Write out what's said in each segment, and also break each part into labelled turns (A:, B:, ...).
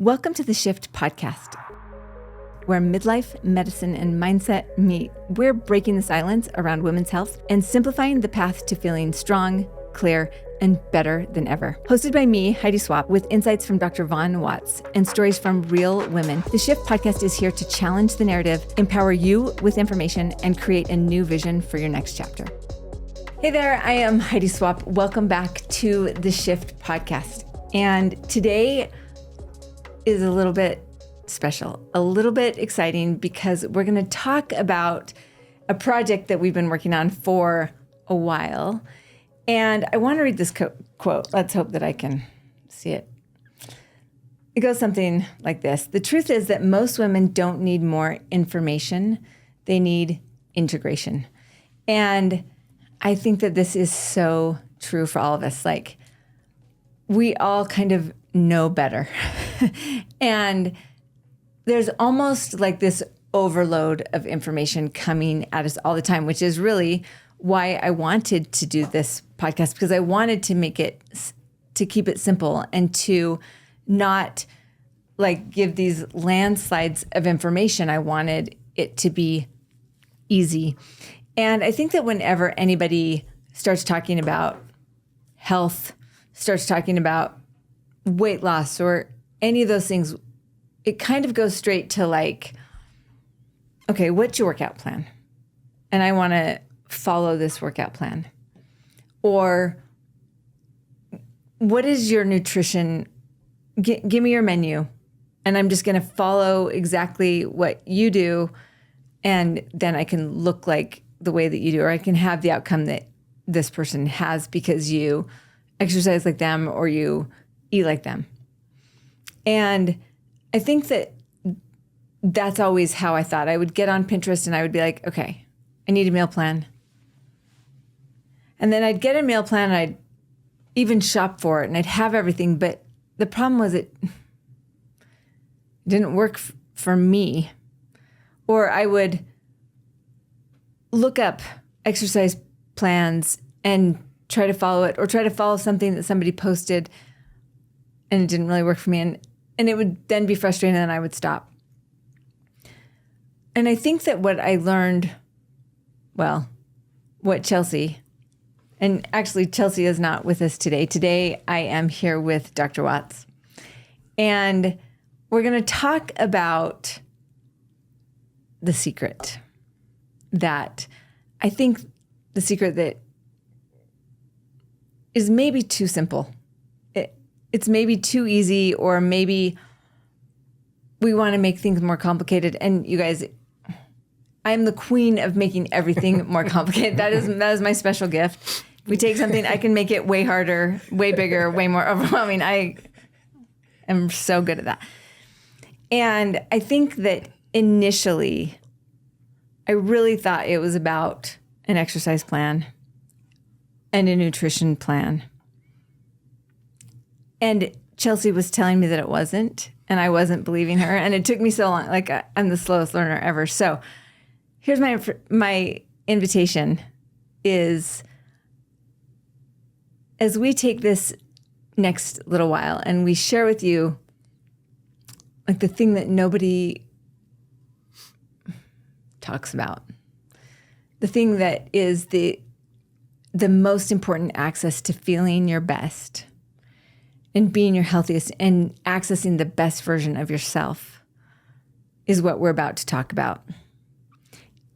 A: Welcome to the Shift podcast, where midlife, medicine, and mindset meet. We're breaking the silence around women's health and simplifying the path to feeling strong, clear, and better than ever. Hosted by me, Heidi Swapp, with insights from Dr. Vohn Watts and stories from real women, the Shift podcast is here to challenge the narrative, empower you with information, and create a new vision for your next chapter. Hey there, I am Heidi Swapp. Welcome back to the Shift podcast. And today is a little bit special, a little bit exciting, because we're going to talk about a project that we've been working on for a while. And I want to read this quote. Let's hope that I can see it. It goes something like this. The truth is that most women don't need more information. They need integration. And I think that this is so true for all of us. Like, we all kind of know better. And there's almost like this overload of information coming at us all the time, which is really why I wanted to do this podcast, because I wanted to keep it simple and to not like give these landslides of information. I wanted it to be easy. And I think that whenever anybody starts talking about health, starts talking about weight loss or any of those things, it kind of goes straight to like, okay, what's your workout plan? And I want to follow this workout plan. Or what is your nutrition? Give me your menu, and I'm just going to follow exactly what you do, and then I can look like the way that you do, or I can have the outcome that this person has because you exercise like them or you eat like them. And I think that that's always how I thought. I would get on Pinterest and I would be like, okay, I need a meal plan. And then I'd get a meal plan and I'd even shop for it and I'd have everything. But the problem was it didn't work for me. Or I would look up exercise plans and try to follow it, or try to follow something that somebody posted, and it didn't really work for me. And it would then be frustrating, and then I would stop. And I think that what I learned, what Chelsea, and actually Chelsea is not with us today. Today I am here with Dr. Watts. And we're going to talk about the secret that I think the secret that is maybe too simple. It's maybe too easy, or maybe we want to make things more complicated. And you guys, I'm the queen of making everything more complicated. That is my special gift. If we take something, I can make it way harder, way bigger, way more overwhelming. I am so good at that. And I think that initially, I really thought it was about an exercise plan and a nutrition plan. And Chelsea was telling me that it wasn't, and I wasn't believing her. And it took me so long. Like, I'm the slowest learner ever. So here's my invitation is, as we take this next little while and we share with you like the thing that nobody talks about, the thing that is the most important access to feeling your best and being your healthiest and accessing the best version of yourself, is what we're about to talk about.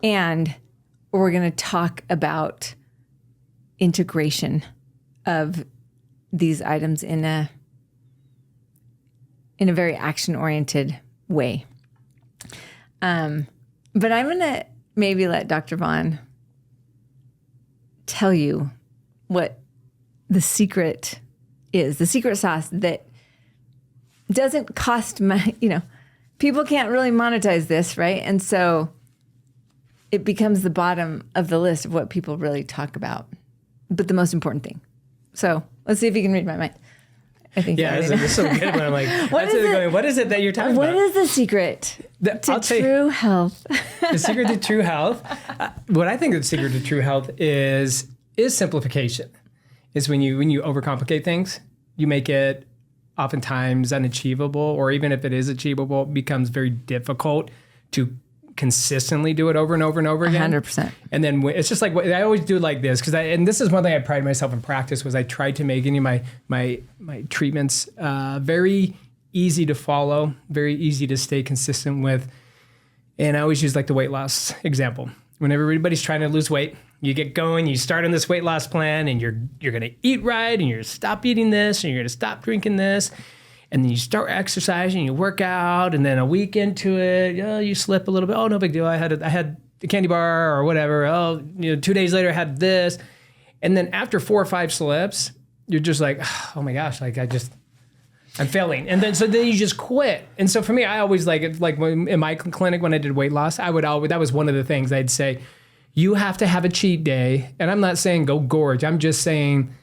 A: And we're going to talk about integration of these items in a very action-oriented way. But I'm going to maybe let Dr. Vohn tell you what the secret is, the secret sauce that doesn't cost money. People can't really monetize this, right? And so it becomes the bottom of the list of what people really talk about, but the most important thing. So let's see if you can read my mind. I think.
B: Yeah, this is so good. When I'm like, what is it that you're talking about?
A: What is the secret to true health?
B: The secret to true health. What I think the secret to true health is simplification. Is when you overcomplicate things, you make it oftentimes unachievable, or even if it is achievable, it becomes very difficult to consistently do it over and over and over again.
A: 100%.
B: And then it's just like, I always do it like this, because and this is one thing I pride myself in practice, was I tried to make any of my treatments very easy to follow, very easy to stay consistent with. And I always use like the weight loss example. When everybody's trying to lose weight, you get going, you start on this weight loss plan, and you're going to eat right, and you're going to stop eating this, and you're going to stop drinking this. And then you start exercising, you work out, and then a week into it, you slip a little bit. Oh, no big deal. I had a candy bar or whatever. Oh, 2 days later I had this. And then after 4 or 5 slips, you're just like, oh my gosh, like I'm failing. And then you just quit. And so for me, I always like in my clinic when I did weight loss, that was one of the things I'd say, you have to have a cheat day. And I'm not saying go gorge. I'm just saying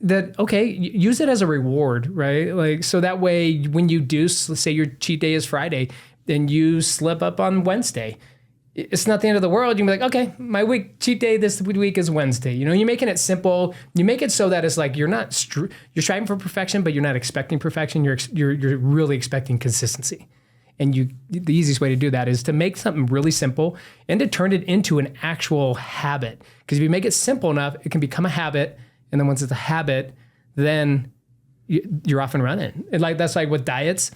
B: that, okay, use it as a reward, right? Like, so that way when you do, let's say your cheat day is Friday, then you slip up on Wednesday. It's not the end of the world. You can be like, okay, my cheat day this week is Wednesday. You're making it simple. You make it so that it's like, you're striving for perfection, but you're not expecting perfection. You're really expecting consistency. And the easiest way to do that is to make something really simple and to turn it into an actual habit. Because if you make it simple enough, it can become a habit. And then once it's a habit, then you're off and running. And that's like with diets.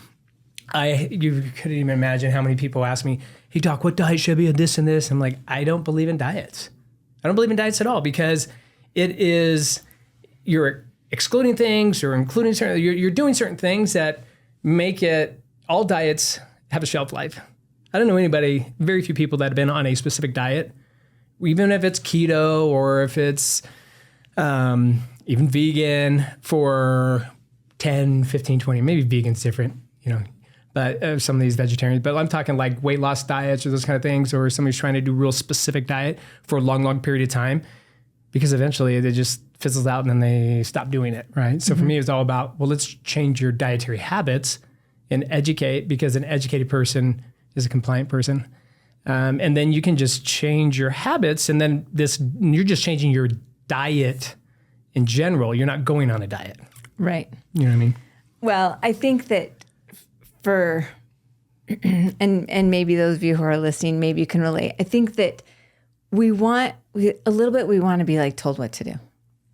B: You couldn't even imagine how many people ask me, hey doc, what diet should I be on, this and this? I'm like, I don't believe in diets. I don't believe in diets at all, because you're excluding things or including you're doing certain things that make it, all diets have a shelf life. I don't know very few people that have been on a specific diet, even if it's keto or if it's even vegan for 10, 15, 20, maybe vegan's different, but some of these vegetarians, but I'm talking like weight loss diets or those kind of things, or somebody's trying to do real specific diet for a long period of time, because eventually it just fizzles out and then they stop doing it, right? So for me, it's all about, well, let's change your dietary habits and educate, because an educated person is a compliant person. And then you can just change your habits, and then you're just changing your diet in general. You're not going on a diet.
A: Right.
B: You know what I mean?
A: Well, I think that and maybe those of you who are listening, maybe you can relate. I think that we want to be like told what to do.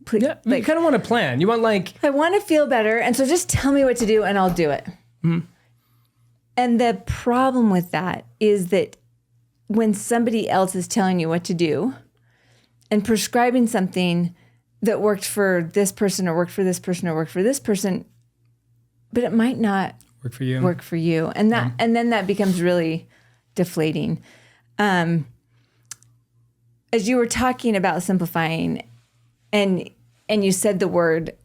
A: Please,
B: yeah, you kind of want a plan. You want
A: I want to feel better, and so just tell me what to do and I'll do it. Mm-hmm. And the problem with that is that when somebody else is telling you what to do and prescribing something that worked for this person or worked for this person or worked for this person, but it might not work for you. And and then that becomes really deflating. As you were talking about simplifying, and you said the word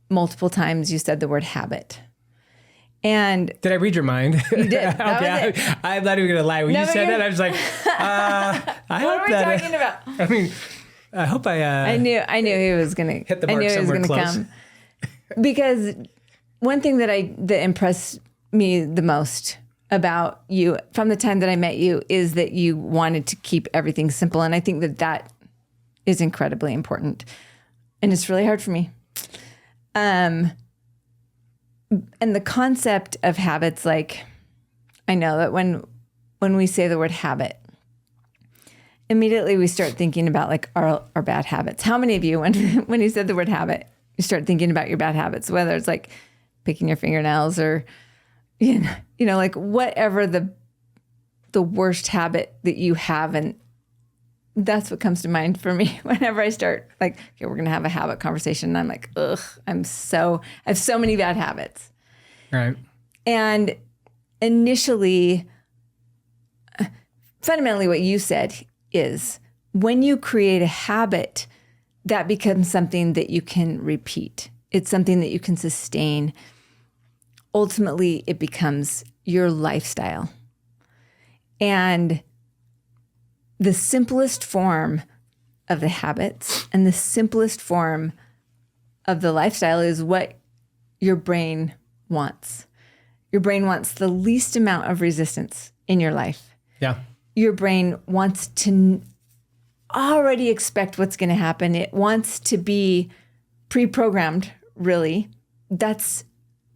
A: multiple times, you said the word habit. And
B: did I read your mind?
A: You did.
B: Okay, I'm not even going to lie. When you said that, I was like, I hope
A: what are we talking about?
B: I mean, I hope I knew
A: he was going to
B: hit the mark somewhere close.
A: Come. Because one thing that impressed me the most about you from the time that I met you is that you wanted to keep everything simple. And I think that is incredibly important. And it's really hard for me. And the concept of habits, like, I know that when we say the word habit, immediately we start thinking about like our bad habits. How many of you, when you said the word habit, you start thinking about your bad habits, whether it's like picking your fingernails or, like whatever the worst habit that you have. And that's what comes to mind for me whenever I start like, okay, we're going to have a habit conversation. And I'm like, ugh, I have so many bad habits.
B: Right.
A: And initially, fundamentally what you said is when you create a habit, that becomes something that you can repeat. It's something that you can sustain. Ultimately, it becomes your lifestyle. And the simplest form of the habits and the simplest form of the lifestyle is what your brain wants. Your brain wants the least amount of resistance in your life.
B: Yeah.
A: Your brain wants to already expect what's going to happen. It wants to be pre-programmed, really. That's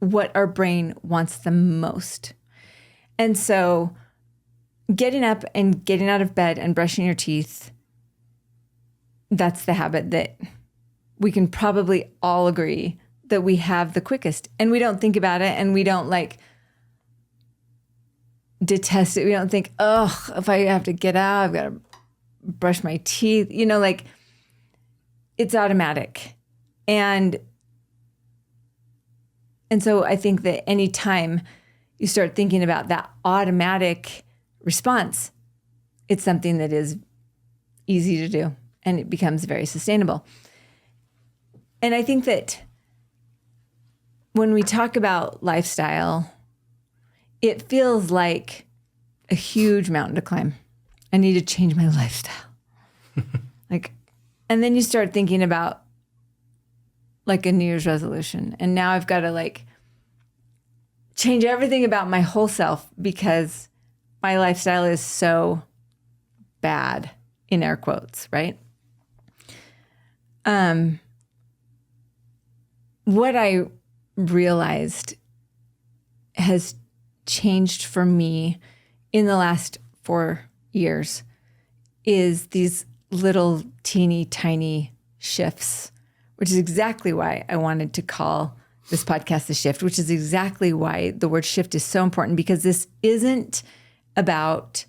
A: what our brain wants the most. And so getting up and getting out of bed and brushing your teeth, that's the habit that we can probably all agree that we have the quickest. And we don't think about it, and we don't like detest it. We don't think, oh, if I have to get out, I've got to brush my teeth. You know, like it's automatic. And so I think that anytime you start thinking about that automatic response, it's something that is easy to do, and it becomes very sustainable. And I think that when we talk about lifestyle, it feels like a huge mountain to climb. I need to change my lifestyle. And then you start thinking about like a New Year's resolution. And now I've got to like change everything about my whole self because my lifestyle is so bad, in air quotes, right? What I realized has changed for me in the last 4 years is these little teeny tiny shifts, which is exactly why I wanted to call this podcast The Shift, which is exactly why the word shift is so important, because this isn't about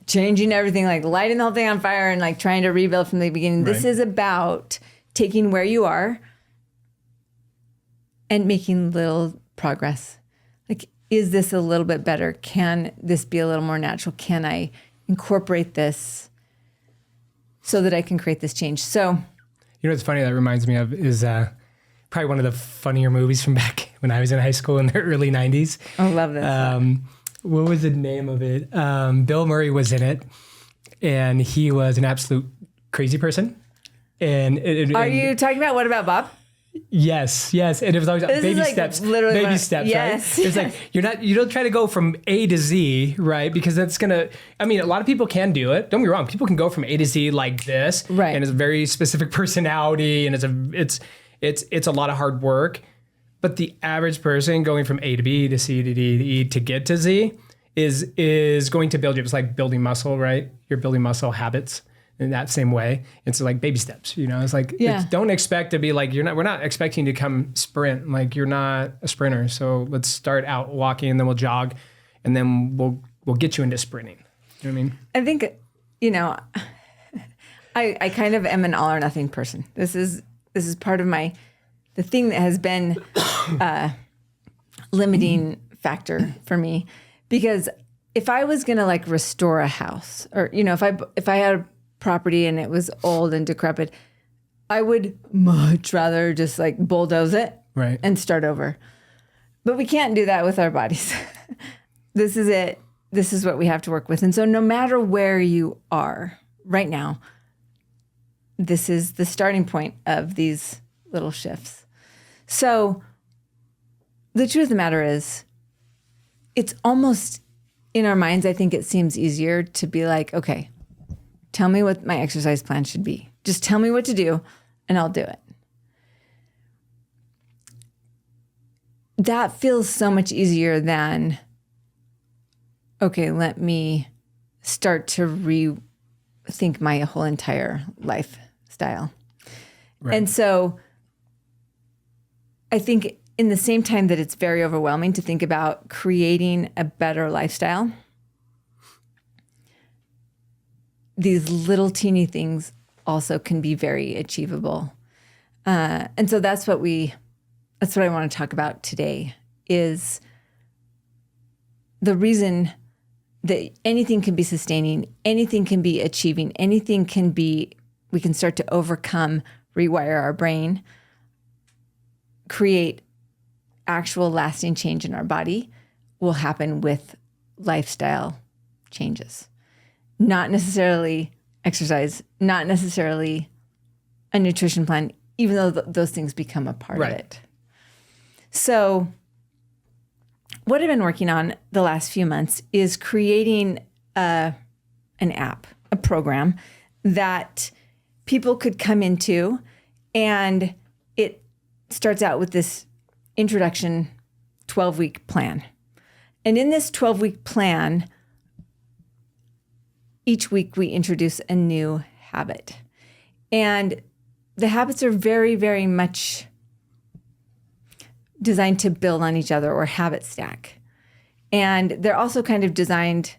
A: changing everything, like lighting the whole thing on fire and like trying to rebuild from the beginning. Right. This is about taking where you are and making little progress. Like, is this a little bit better? Can this be a little more natural? Can I incorporate this so that I can create this change? So,
B: you know what's funny that reminds me of is probably one of the funnier movies from back when I was in high school in the early 90s.
A: I love this.
B: What was the name of it? Bill Murray was in it, and he was an absolute crazy person. And
A: Are you talking about What About Bob?
B: Yes. And it was always baby steps, yes, right? It's like you don't try to go from A to Z, right? Because that's a lot of people can do it. Don't get me wrong. People can go from A to Z like this,
A: right?
B: And it's a very specific personality, and it's a lot of hard work. But the average person going from A to B to C to D to E to get to Z is going to build you. It's like building muscle, right? You're building muscle habits in that same way. It's like baby steps, It's like, don't expect to be like, we're not expecting to come sprint. Like, you're not a sprinter. So let's start out walking, and then we'll jog, and then we'll get you into sprinting. You know what I mean?
A: I think, I kind of am an all or nothing person. This is part of the thing that has been limiting factor for me, because if I was going to like restore a house, or, if I had a property and it was old and decrepit, I would much rather just like bulldoze it,
B: right,
A: and start over. But we can't do that with our bodies. This is it. This is what we have to work with. And so no matter where you are right now, this is the starting point of these little shifts. So the truth of the matter is, it's almost in our minds, I think it seems easier to be like, okay, tell me what my exercise plan should be. Just tell me what to do and I'll do it. That feels so much easier than, okay, let me start to rethink my whole entire lifestyle. Right. And so I think in the same time that it's very overwhelming to think about creating a better lifestyle, these little teeny things also can be very achievable. And so that's what I want to talk about today, is the reason that anything can be sustaining, anything can be achieving, we can start to overcome, rewire our brain, create actual lasting change in our body, will happen with lifestyle changes. Not necessarily exercise, not necessarily a nutrition plan, even though those things become a part of it. So what I've been working on the last few months is creating an app, a program that people could come into, and it starts out with this introduction 12-week plan. And in this 12-week plan, each week we introduce a new habit. And the habits are very, very much designed to build on each other, or habit stack. And they're also kind of designed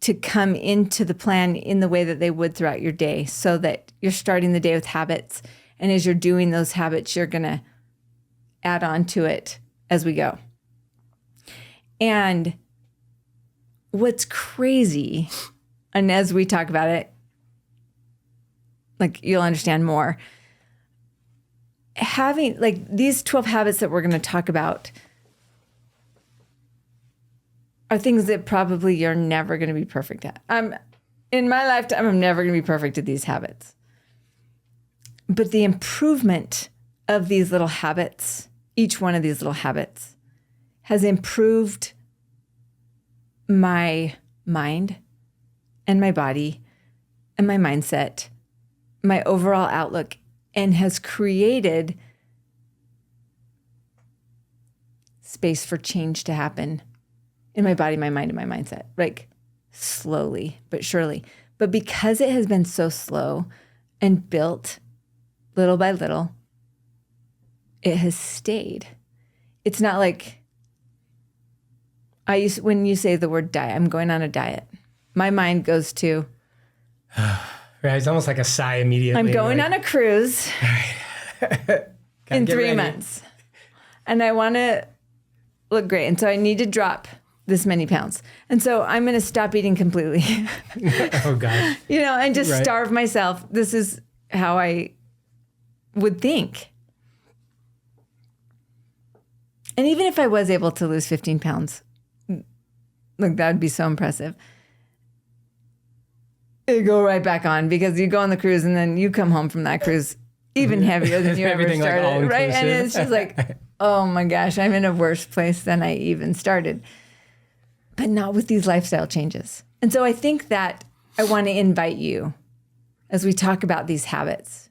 A: to come into the plan in the way that they would throughout your day, so that you're starting the day with habits. And as you're doing those habits, you're going to add on to it as we go. And what's crazy, and as we talk about it, like, you'll understand more, having like these 12 habits that we're going to talk about are things that probably you're never going to be perfect at. In my lifetime, I'm never going to be perfect at these habits. But the improvement of these little habits, each one of these little habits, has improved my mind and my body and my mindset, my overall outlook, and has created space for change to happen in my body, my mind, and my mindset, like slowly but surely. But because it has been so slow and built little by little, it has stayed. It's not like when you say the word diet, I'm going on a diet, my mind goes to,
B: right, it's almost like a sigh immediately.
A: I'm going on a cruise in 3 months, and I want to look great. And so I need to drop this many pounds. And so I'm going to stop eating completely.
B: Oh, gosh.
A: And just starve myself. This is how I would think. And even if I was able to lose 15 pounds, like, that would be so impressive. It'd go right back on, because you go on the cruise and then you come home from that cruise even heavier than you ever started, like, right? And it's just like, oh my gosh, I'm in a worse place than I even started. But not with these lifestyle changes. And so I think that I want to invite you, as we talk about these habits,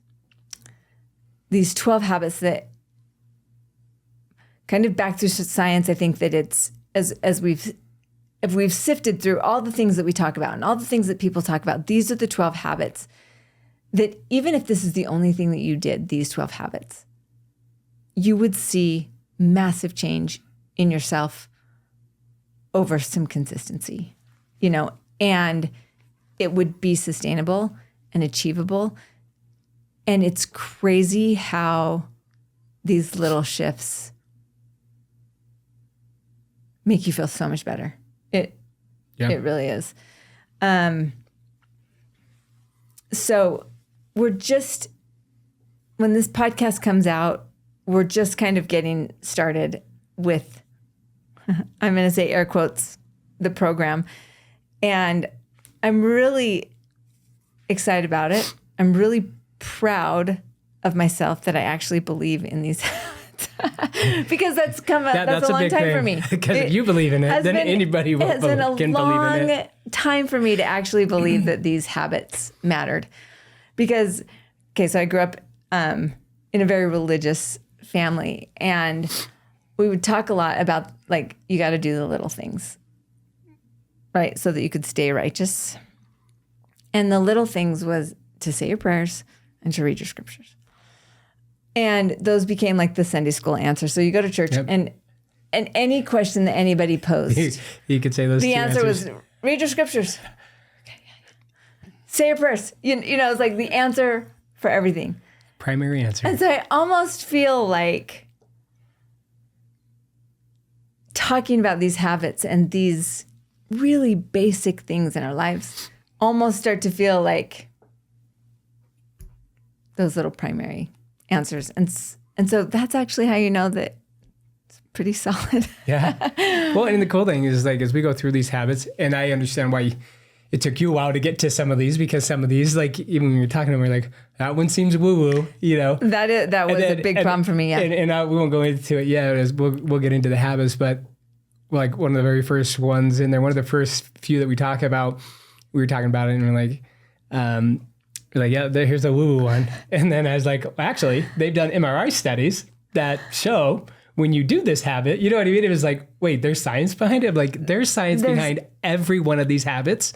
A: these 12 habits that kind of back through science, I think that it's, if we've sifted through all the things that we talk about and all the things that people talk about, these are the 12 habits that, even if this is the only thing that you did, these 12 habits, you would see massive change in yourself over some consistency, and it would be sustainable and achievable. And it's crazy how these little shifts make you feel so much better. It really is. So we're just, when this podcast comes out, we're just kind of getting started with, I'm going to say air quotes, the program. And I'm really excited about it. I'm really proud of myself that I actually believe in these because that's a long time for me.
B: Because if you believe in it, then anybody can believe in it.
A: It's been a long time for me to actually believe that these habits mattered. Because, so I grew up in a very religious family, and we would talk a lot about, like, you got to do the little things, right? So that you could stay righteous. And the little things was to say your prayers and to read your scriptures. And those became like the Sunday school answer. So you go to church, and any question that anybody posed,
B: you could say those.
A: The answer was, read your scriptures. Say your prayers. It's like the answer for everything.
B: Primary answer.
A: And so I almost feel like talking about these habits and these really basic things in our lives almost start to feel like those little primary answers. And so that's actually how you know that it's pretty solid.
B: Yeah. Well, and the cool thing is, like, as we go through these habits, and I understand why it took you a while to get to some of these, because some of these, like, even when you're talking to them, we're like, that one seems woo-woo,
A: That was a big problem for me, yeah.
B: And we won't go into it yet, as we'll get into the habits, but like one of the very first ones in there, one of the first few that we talk about, we were talking about it, and we're like, yeah, here's a woo-woo one. And then I was like, well, actually, they've done MRI studies that show when you do this habit, you know what I mean? It was like, wait, there's science behind it. I'm like, there's science behind every one of these habits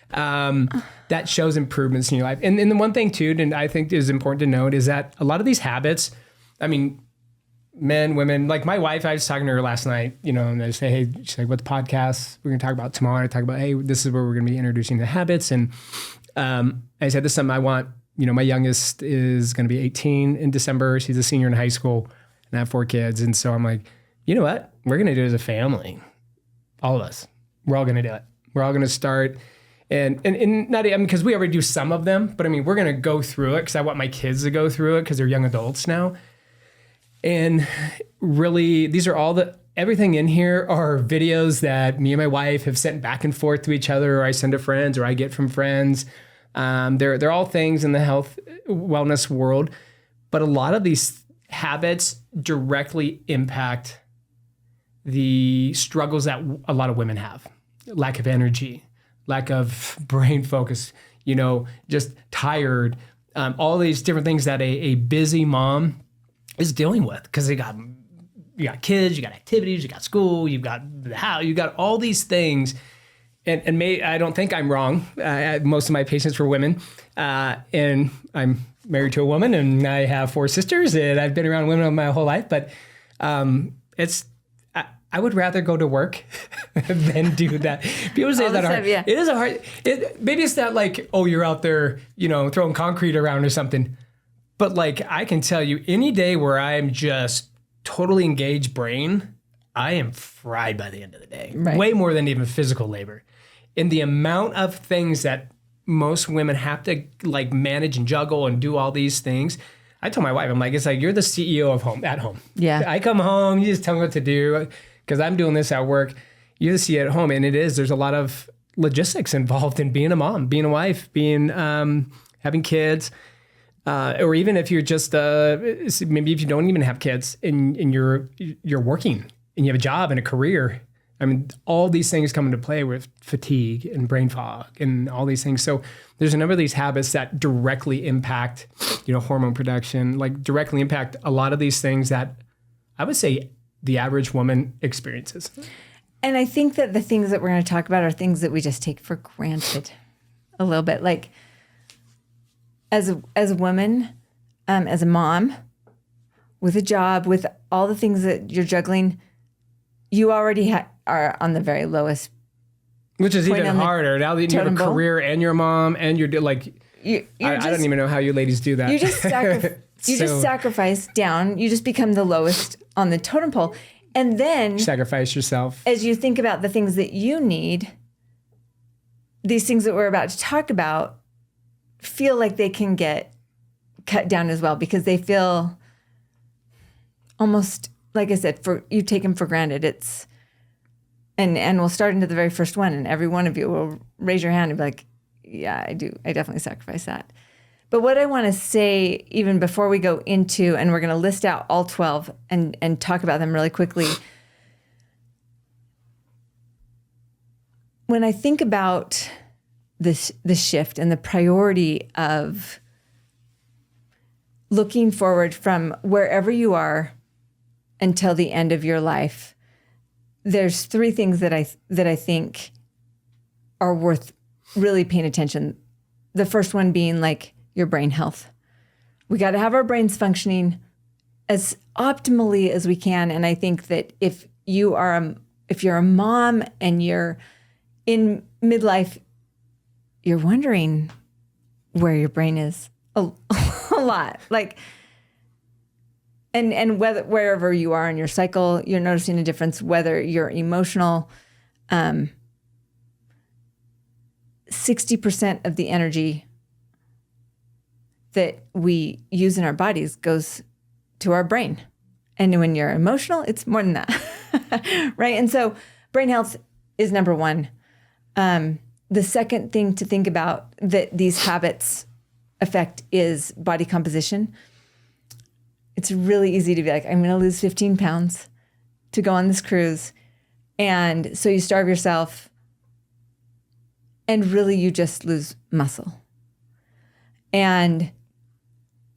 B: that shows improvements in your life. And the one thing too, and I think is important to note, is that a lot of these habits, I mean, men, women, like my wife, I was talking to her last night, you know, and I say, hey, she's like, what's the podcast we're going to talk about tomorrow? I talk about, hey, this is where we're going to be introducing the habits. And I said, this is something I want, you know, my youngest is going to be 18 in December. She's a senior in high school and I have 4 kids. And so I'm like, you know what? We're going to do it as a family. All of us. We're all going to do it. We're all going to start. And not, I mean, because we already do some of them, but I mean, we're going to go through it because I want my kids to go through it because they're young adults now. And really, these are all everything in here are videos that me and my wife have sent back and forth to each other, or I send to friends, or I get from friends. They're all things in the health wellness world, but a lot of these habits directly impact the struggles that a lot of women have. Lack of energy, lack of brain focus, you know, just tired, all these different things that a busy mom is dealing with because you got kids, you got activities, you got school, you've got the house, you got all these things. And I don't think I'm wrong. Most of my patients were women, and I'm married to a woman, and I have 4 sisters, and I've been around women my whole life. But I would rather go to work than do that. People say that hard. Yeah. It is a hard. Maybe it's not like, oh, you're out there, you know, throwing concrete around or something. But like I can tell you, any day where I'm just totally engaged brain, I am fried by the end of the day. Right. Way more than even physical labor. And the amount of things that most women have to like manage and juggle and do all these things. I told my wife, I'm like, it's like you're the CEO of at home. Yeah. I come home, you just tell me what to do because I'm doing this at work. You're the CEO at home, and there's a lot of logistics involved in being a mom, being a wife, being having kids. Or even if you're just maybe if you don't even have kids and you're working and you have a job and a career, I mean, all these things come into play with fatigue and brain fog and all these things. So there's a number of these habits that directly impact, you know, hormone production, like directly impact a lot of these things that I would say the average woman experiences.
A: And I think that the things that we're going to talk about are things that we just take for granted a little bit. Like as a woman, as a mom, with a job, with all the things that you're juggling, you already are on the very lowest.
B: Which is even harder. Now that you have a career and you're a mom and you're like, I don't even know how you ladies do that.
A: You just just sacrifice down. You just become the lowest on the totem pole. And then
B: sacrifice yourself.
A: As you think about the things that you need, these things that we're about to talk about feel like they can get cut down as well because they feel almost, like I said, you take them for granted. It's and we'll start into the very first one, and every one of you will raise your hand and be like, yeah, I do. I definitely sacrifice that. But what I want to say, even before we go into, and we're going to list out all 12 and talk about them really quickly. When I think about the shift and the priority of looking forward from wherever you are until the end of your life, there's 3 things that I think are worth really paying attention. The first one being like your brain health. We got to have our brains functioning as optimally as we can. And I think that if you're a mom and you're in midlife, you're wondering where your brain is a lot. Like, and wherever you are in your cycle, you're noticing a difference, whether you're emotional. 60% of the energy that we use in our bodies goes to our brain. And when you're emotional, it's more than that, right? And so brain health is number 1. The second thing to think about that these habits affect is body composition. It's really easy to be like, I'm going to lose 15 pounds to go on this cruise. And so you starve yourself and really you just lose muscle. And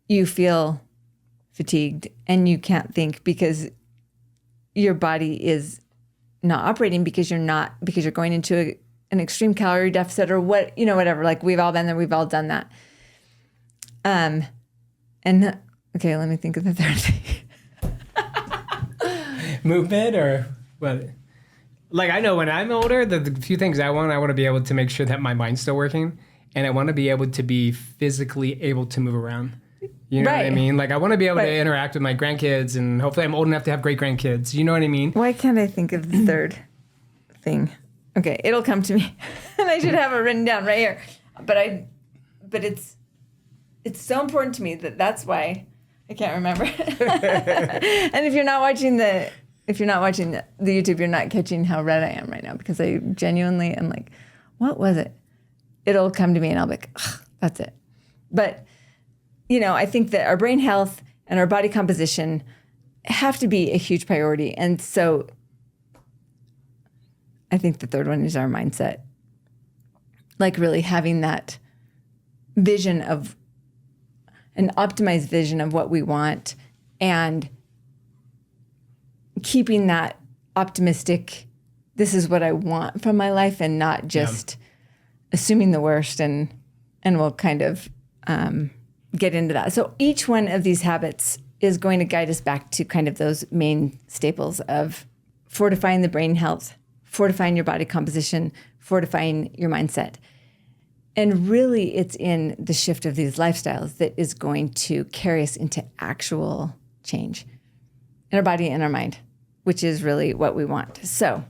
A: you feel fatigued and you can't think because your body is not operating because you're going into an extreme calorie deficit or whatever. Like we've all been there, we've all done that. And okay, let me think of the third thing.
B: Movement or what? Like I know when I'm older, the few things I want to be able to make sure that my mind's still working, and I want to be able to be physically able to move around. You know what I mean? Like I want to be able to interact with my grandkids, and hopefully I'm old enough to have great grandkids. You know what I mean?
A: Why can't I think of the third thing? Okay, it'll come to me, and I should have it written down right here. But it's so important to me that's why I can't remember. And if you're not watching the YouTube, you're not catching how red I am right now because I genuinely am like, what was it? It'll come to me and I'll be like, that's it. But, I think that our brain health and our body composition have to be a huge priority. And so I think the third one is our mindset. Like really having that vision of an optimized vision of what we want and keeping that optimistic, this is what I want from my life, and not just assuming the worst, and we'll kind of get into that. So each one of these habits is going to guide us back to kind of those main staples of fortifying the brain health, fortifying your body composition, fortifying your mindset. And really it's in the shift of these lifestyles that is going to carry us into actual change in our body and our mind, which is really what we want. So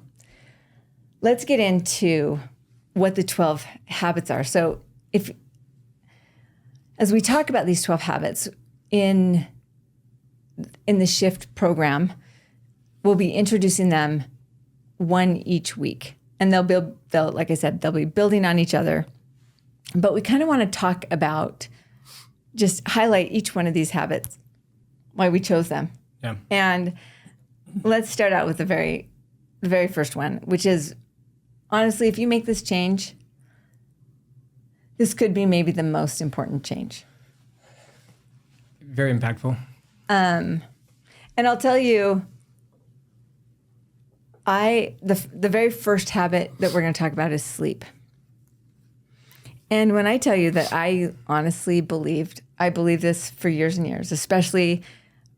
A: let's get into what the 12 habits are. So as we talk about these 12 habits in the Shift program, we'll be introducing them one each week. And they'll like I said, they'll be building on each other. But we kind of want to talk about, just highlight each one of these habits, why we chose them.
B: Yeah.
A: And let's start out with the very first one, which is, honestly, if you make this change, this could be maybe the most important change.
B: Very impactful.
A: And I'll tell you, the very first habit that we're going to talk about is sleep. And when I tell you that I honestly believed this for years and years, especially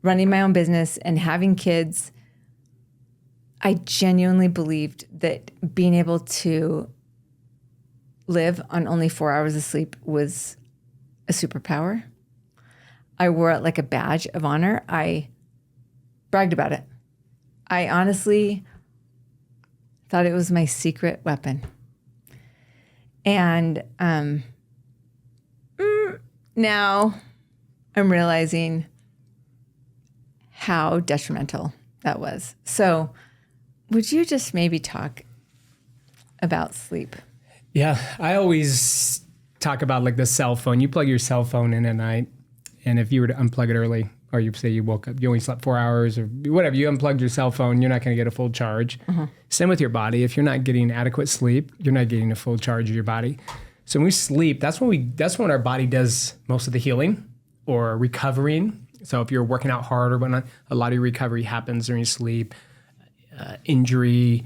A: running my own business and having kids, I genuinely believed that being able to live on only 4 hours of sleep was a superpower. I wore it like a badge of honor. I bragged about it. I honestly thought it was my secret weapon. And now I'm realizing how detrimental that was. So would you just maybe talk about sleep?
B: Yeah, I always talk about like the cell phone. You plug your cell phone in at night, and if you were to unplug it early, or you say you woke up, you only slept 4 hours or whatever, you unplugged your cell phone, you're not going to get a full charge. Uh-huh. Same with your body. If you're not getting adequate sleep, you're not getting a full charge of your body. So when we sleep, that's when our body does most of the healing or recovering. So if you're working out hard or whatnot, a lot of your recovery happens during sleep. Injury,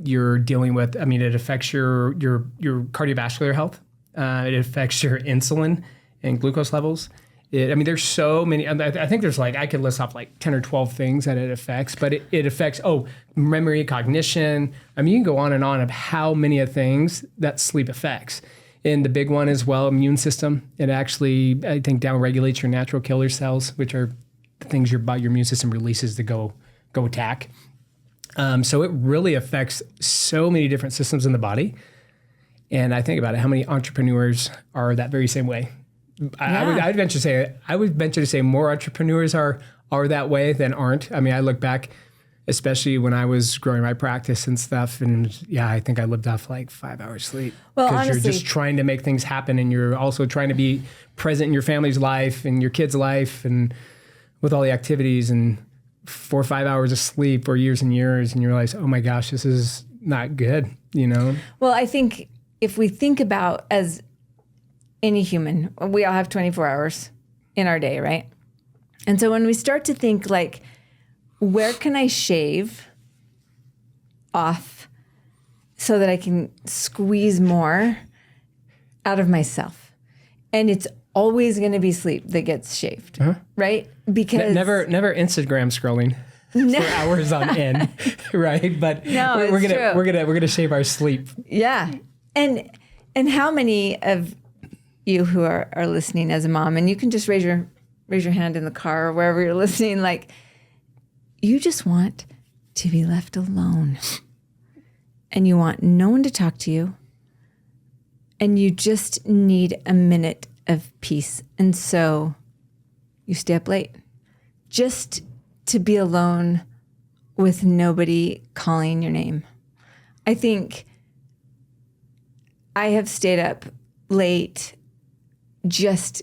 B: you're dealing with, it affects your cardiovascular health. It affects your insulin and glucose levels. There's so many. I think there's I could list off 10 or 12 things that it affects, but it affects, memory, cognition. You can go on and on of how many things that sleep affects. And the big one as well, immune system. It actually, I think, downregulates your natural killer cells, which are the things your immune system releases to go attack. So it really affects so many different systems in the body. And I think about it, how many entrepreneurs are that very same way? Yeah. I would venture to say more entrepreneurs are that way than aren't. I look back, especially when I was growing my practice and stuff, and I think I lived off 5 hours sleep.
A: Well,
B: because
A: honestly,
B: you're just trying to make things happen, and you're also trying to be present in your family's life and your kids' life, and with all the activities, and 4 or 5 hours of sleep for years and years, and you realize, oh my gosh, this is not good.
A: Well, I think if we think about as any human, we all have 24 hours in our day, right? And so when we start to think where can I shave off so that I can squeeze more out of myself? And it's always going to be sleep that gets shaved, right? Because
B: never Instagram scrolling for hours on end, right? But
A: no,
B: we're gonna shave our sleep.
A: Yeah, and how many of you who are listening as a mom, and you can just raise your hand in the car or wherever you're listening, like you just want to be left alone, and you want no one to talk to you, and you just need a minute of peace, and so you stay up late just to be alone with nobody calling your name. I think I have stayed up late just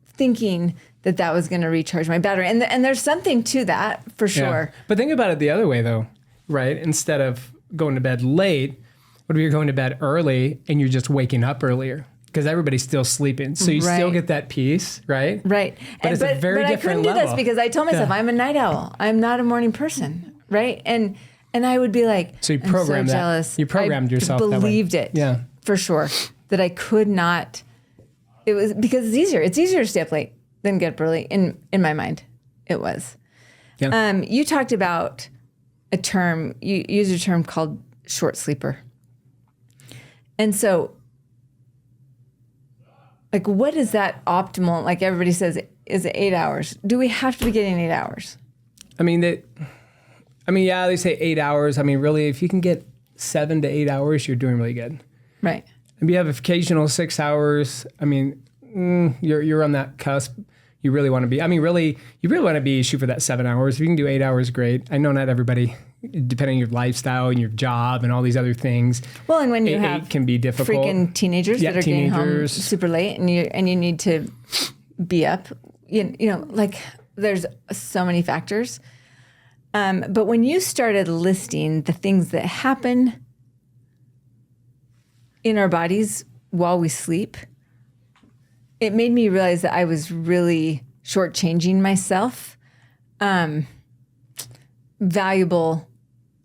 A: thinking that was going to recharge my battery. And there's something to that for sure.
B: Yeah. But think about it the other way though, right? Instead of going to bed late, what if you're going to bed early and you're just waking up earlier? Because everybody's still sleeping. So you still get that peace, right?
A: Right.
B: But it's a very different level.
A: I couldn't do this because I told myself I'm a night owl. I'm not a morning person, right? And I would be like,
B: so you programmed
A: I'm so jealous.
B: You programmed yourself that way.
A: Believed it, for sure, that I could not. It was because it's easier. It's easier to stay up late than get up early. In my mind, it was. Yeah. You talked about a term. You used a term called short sleeper. And so, like, what is that optimal? Like everybody says, is it 8 hours? Do we have to be getting 8 hours?
B: They say 8 hours. I mean, really, if you can get 7 to 8 hours, you're doing really good.
A: Right.
B: If you have occasional 6 hours, I mean, you're on that cusp. You really want to be. You really want to be shoot for that 7 hours. If you can do 8 hours, great. I know not everybody, depending on your lifestyle and your job and all these other things.
A: Well, and when you have
B: can be difficult.
A: Freaking teenagers that are getting home super late, and you need to be up. You know, like there's so many factors. But when you started listing the things that happen in our bodies while we sleep, it made me realize that I was really shortchanging myself valuable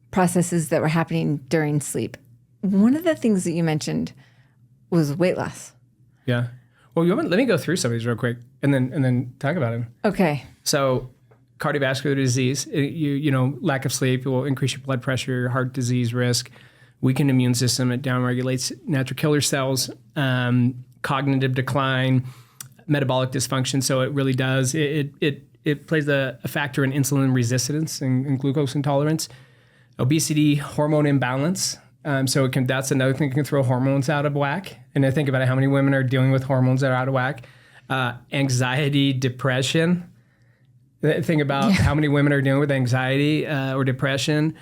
A: processes that were happening during sleep. One of the things that you mentioned was weight loss.
B: Yeah. Well, let me go through some of these real quick and then talk about them.
A: Okay.
B: So cardiovascular disease, lack of sleep will increase your blood pressure, your heart disease risk, weaken immune system, it downregulates natural killer cells, cognitive decline, metabolic dysfunction. So it really does. It plays a factor in insulin resistance and glucose intolerance, obesity, hormone imbalance. So that's another thing that can throw hormones out of whack. And I think about how many women are dealing with hormones that are out of whack. Anxiety, depression. Think about how many women are dealing with anxiety or depression.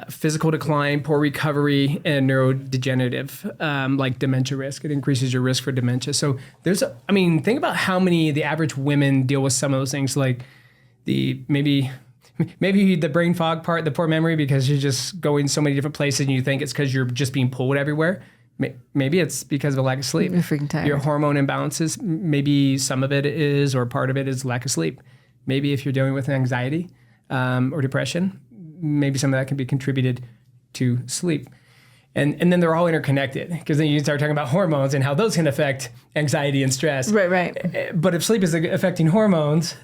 B: Physical decline, poor recovery, and neurodegenerative, like dementia risk. It increases your risk for dementia. So think about how many the average women deal with some of those things, like maybe the brain fog part, the poor memory, because you're just going so many different places and you think it's because you're just being pulled everywhere. Maybe it's because of a lack of sleep.
A: You're freaking tired.
B: Your hormone imbalances, maybe some of it is, or part of it is lack of sleep. Maybe if you're dealing with anxiety or depression, maybe some of that can be contributed to sleep. And then they're all interconnected, because then you start talking about hormones and how those can affect anxiety and stress.
A: Right.
B: But if sleep is affecting hormones,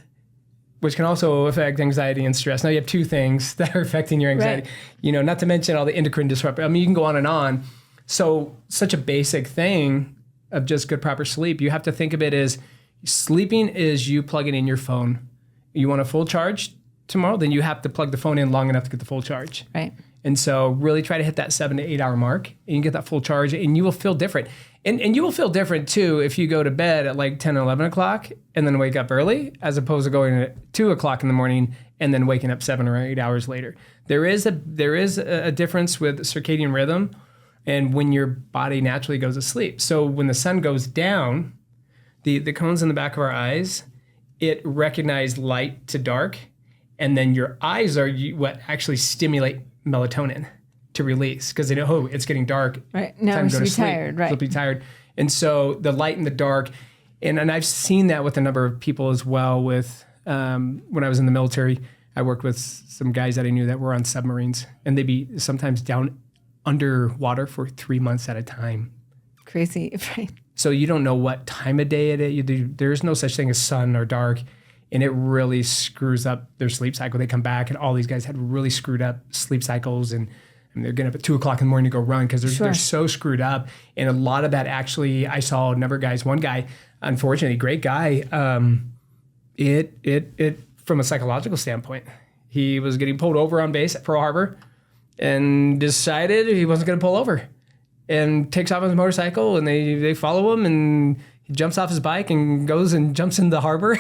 B: which can also affect anxiety and stress, now you have two things that are affecting your anxiety. Right. Not to mention all the endocrine disruptors. You can go on and on. So such a basic thing of just good, proper sleep, you have to think of it as sleeping is you plugging in your phone. You want a full charge tomorrow, then you have to plug the phone in long enough to get the full charge.
A: Right.
B: And so really try to hit that 7 to 8 hour mark and you get that full charge and you will feel different. And you will feel different too if you go to bed at like 10 or 11 o'clock and then wake up early, as opposed to going at 2 o'clock in the morning and then waking up 7 or 8 hours later. There is a difference with circadian rhythm and when your body naturally goes to sleep. So when the sun goes down, the cones in the back of our eyes, it recognize light to dark. And then your eyes are what actually stimulate melatonin to release, because they know, it's getting dark.
A: Right. Now I'm going to be tired. Right.
B: You'll be tired. And so the light and the dark, and I've seen that with a number of people as well with, when I was in the military, I worked with some guys that I knew that were on submarines, and they'd be sometimes down underwater for 3 months at a time.
A: Crazy, right?
B: So you don't know what time of day it is. There's no such thing as sun or dark, and it really screws up their sleep cycle. They come back, and all these guys had really screwed up sleep cycles, and they're getting up at 2 o'clock in the morning to go run because they're so screwed up. And a lot of that actually, I saw a number of guys. One guy, unfortunately, great guy. It from a psychological standpoint, he was getting pulled over on base at Pearl Harbor, and decided he wasn't going to pull over, and takes off on his motorcycle, and they follow him, and he jumps off his bike and goes and jumps in the harbor.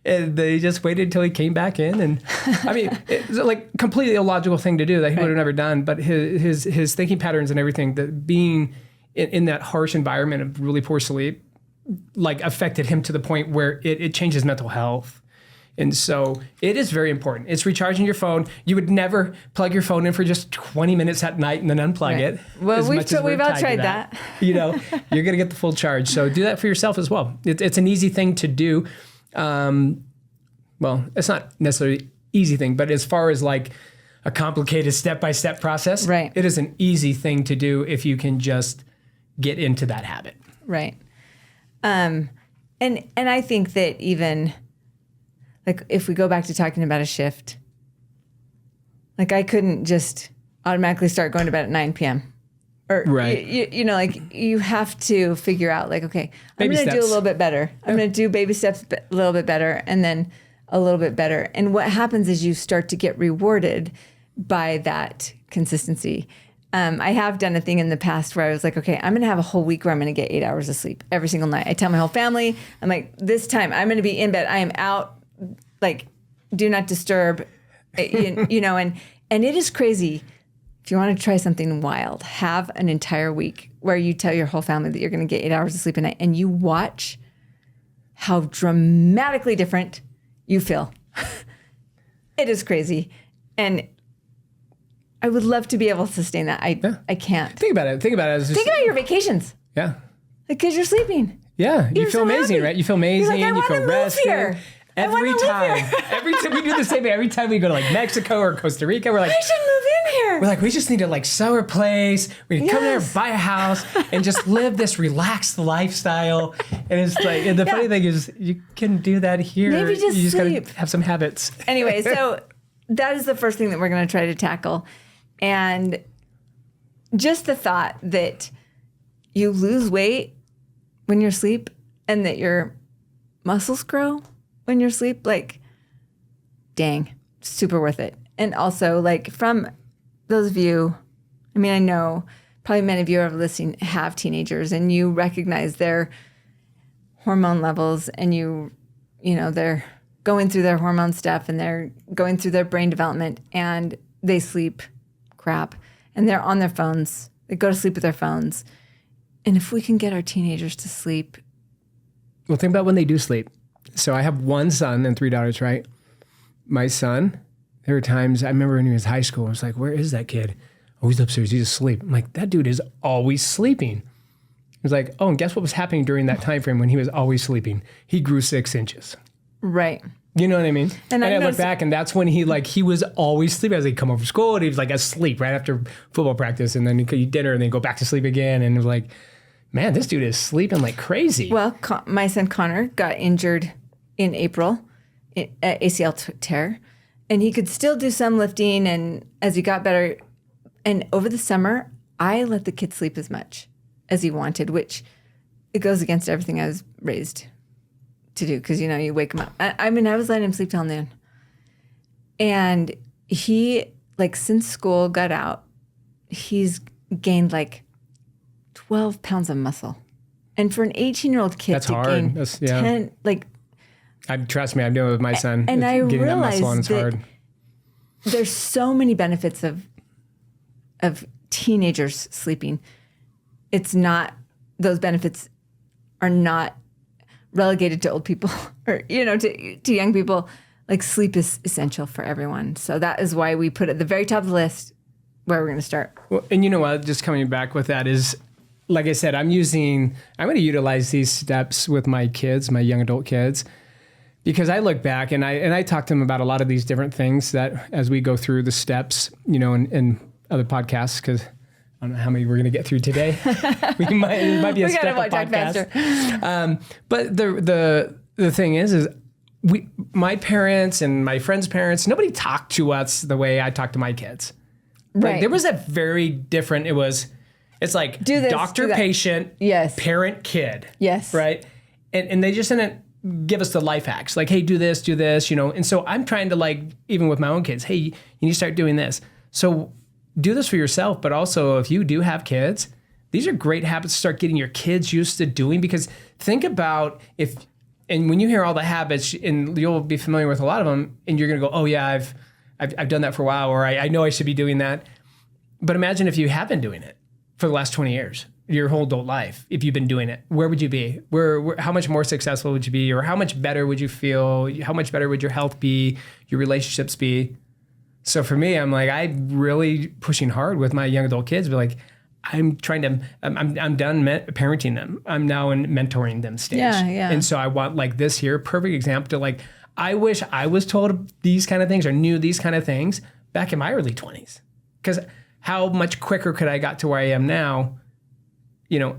B: And they just waited until he came back in. And I mean, it's like completely illogical thing to do that he would have never done. But his thinking patterns and everything, that being in that harsh environment of really poor sleep, like affected him to the point where it changed his mental health. And so it is very important. It's recharging your phone. You would never plug your phone in for just 20 minutes at night and then unplug it.
A: Well, we've all tried that.
B: You know, you're going to get the full charge. So do that for yourself as well. It's an easy thing to do. Well, it's not necessarily an easy thing, but as far as like a complicated step-by-step process,
A: right,
B: it is an easy thing to do if you can just get into that habit.
A: Right. And I think that even... like if we go back to talking about a shift, like I couldn't just automatically start going to bed at 9 p.m. Or,
B: right.
A: you know, like you have to figure out like, okay, I'm going to do a little bit better. I'm going to do baby steps a little bit better, and then a little bit better. And what happens is you start to get rewarded by that consistency. I have done a thing in the past where I was like, okay, I'm going to have a whole week where I'm going to get 8 hours of sleep every single night. I tell my whole family, I'm like, this time I'm going to be in bed. I am out. Like, do not disturb, you know, and it is crazy. If you want to try something wild, have an entire week where you tell your whole family that you're going to get 8 hours of sleep a night, and you watch how dramatically different you feel. It is crazy. And I would love to be able to sustain that. I can't.
B: Think about it. Think about
A: your vacations.
B: Yeah.
A: Because you're sleeping.
B: Yeah. You feel amazing,
A: happy.
B: right? You feel amazing.
A: You're like,
B: you feel rested.
A: Here.
B: Every time we do the same thing. Every time we go to like Mexico or Costa Rica, we're like,
A: I should move in here.
B: We're like, we just need to like sell our place. We can come there, buy a house, and just live this relaxed lifestyle. And it's like, and the funny thing is, you can do that here.
A: Maybe
B: you just
A: sleep.
B: gotta have some habits.
A: Anyway, so that is the first thing that we're going to try to tackle, and just the thought that you lose weight when you're asleep, and that your muscles grow when you're asleep, like, dang, super worth it. And also, like, from those of you, I mean, I know probably many of you are listening have teenagers, and you recognize their hormone levels, and you know, they're going through their hormone stuff, and they're going through their brain development, and they sleep crap, and they're on their phones. They go to sleep with their phones. And if we can get our teenagers to sleep.
B: Well, think about when they do sleep. So I have one son and 3 daughters, right? My son, there were times, I remember when he was in high school, I was like, where is that kid? Oh, he's upstairs, he's asleep. I'm like, that dude is always sleeping. He was like, oh, and guess what was happening during that time frame when he was always sleeping? He grew 6 inches.
A: Right.
B: You know what I mean?
A: And
B: I look back, and that's when he was always sleeping. As he'd come over from school, and he was like asleep right after football practice, and then he'd eat dinner, and then go back to sleep again. And it was like, man, this dude is sleeping like crazy.
A: Well, my son Connor got injured in April, ACL tear, and he could still do some lifting, and as he got better, and over the summer, I let the kid sleep as much as he wanted, which it goes against everything I was raised to do, because, you know, you wake him up. I mean, I was letting him sleep till noon. And he, like, since school got out, he's gained like 12 pounds of muscle. And for an 18-year-old kid to gain 10, like...
B: Trust me, I'm doing it with my son.
A: And I
B: getting
A: realized
B: that muscle on is hard.
A: There's so many benefits of teenagers sleeping. It's not, those benefits are not relegated to old people or, you know, to young people. Like, sleep is essential for everyone. So that is why we put it at the very top of the list where we're going to start.
B: Well, and you know what, just coming back with that is, like I said, I'm going to utilize these steps with my kids, my young adult kids, Because I look back and I talk to them about a lot of these different things that as we go through the steps, in other podcasts, because I don't know how many we're going to get through today. It might be a step of podcast. But the thing is my parents and my friends' parents, nobody talked to us the way I talk to my kids.
A: Right.
B: Like, there was a very different, it's like doctor, patient,
A: yes,
B: parent, kid.
A: Yes.
B: Right. And they just didn't give us the life hacks. Like, hey, do this, And so I'm trying to, even with my own kids, hey, you need to start doing this. So do this for yourself. But also, if you do have kids, these are great habits to start getting your kids used to doing. Because think about and when you hear all the habits, and you'll be familiar with a lot of them, and you're going to go, oh yeah, I've done that for a while, or I know I should be doing that. But imagine if you have been doing it for the last 20 years, your whole adult life. If you've been doing it, where would you be? How much more successful would you be? Or how much better would you feel? How much better would your health be? Your relationships be? So for me, I'm really pushing hard with my young adult kids. But I'm done parenting them. I'm now in mentoring them stage.
A: Yeah.
B: And so I want this here, perfect example to I wish I was told these kind of things or knew these kind of things back in my early 20s. Because how much quicker could I got to where I am now,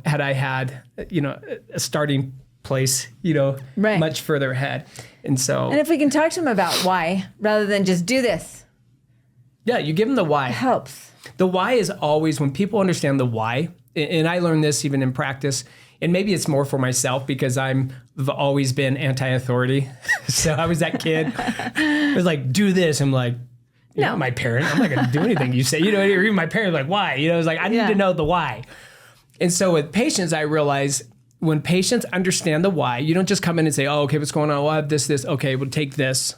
B: had I had, a starting place,
A: right,
B: much further ahead. And
A: if we can talk to them about why, rather than just do this.
B: Yeah, you give them the why.
A: It helps.
B: The why is always, when people understand the why, and I learned this even in practice, and maybe it's more for myself because I've always been anti-authority. So I was that kid. I was do this. I'm no, my parent, I'm not going to do anything you say. Or even my parents why? It's I need to know the why. And so with patients, I realize when patients understand the why, you don't just come in and say, oh, okay, what's going on? Well, I have this. Okay, we'll take this.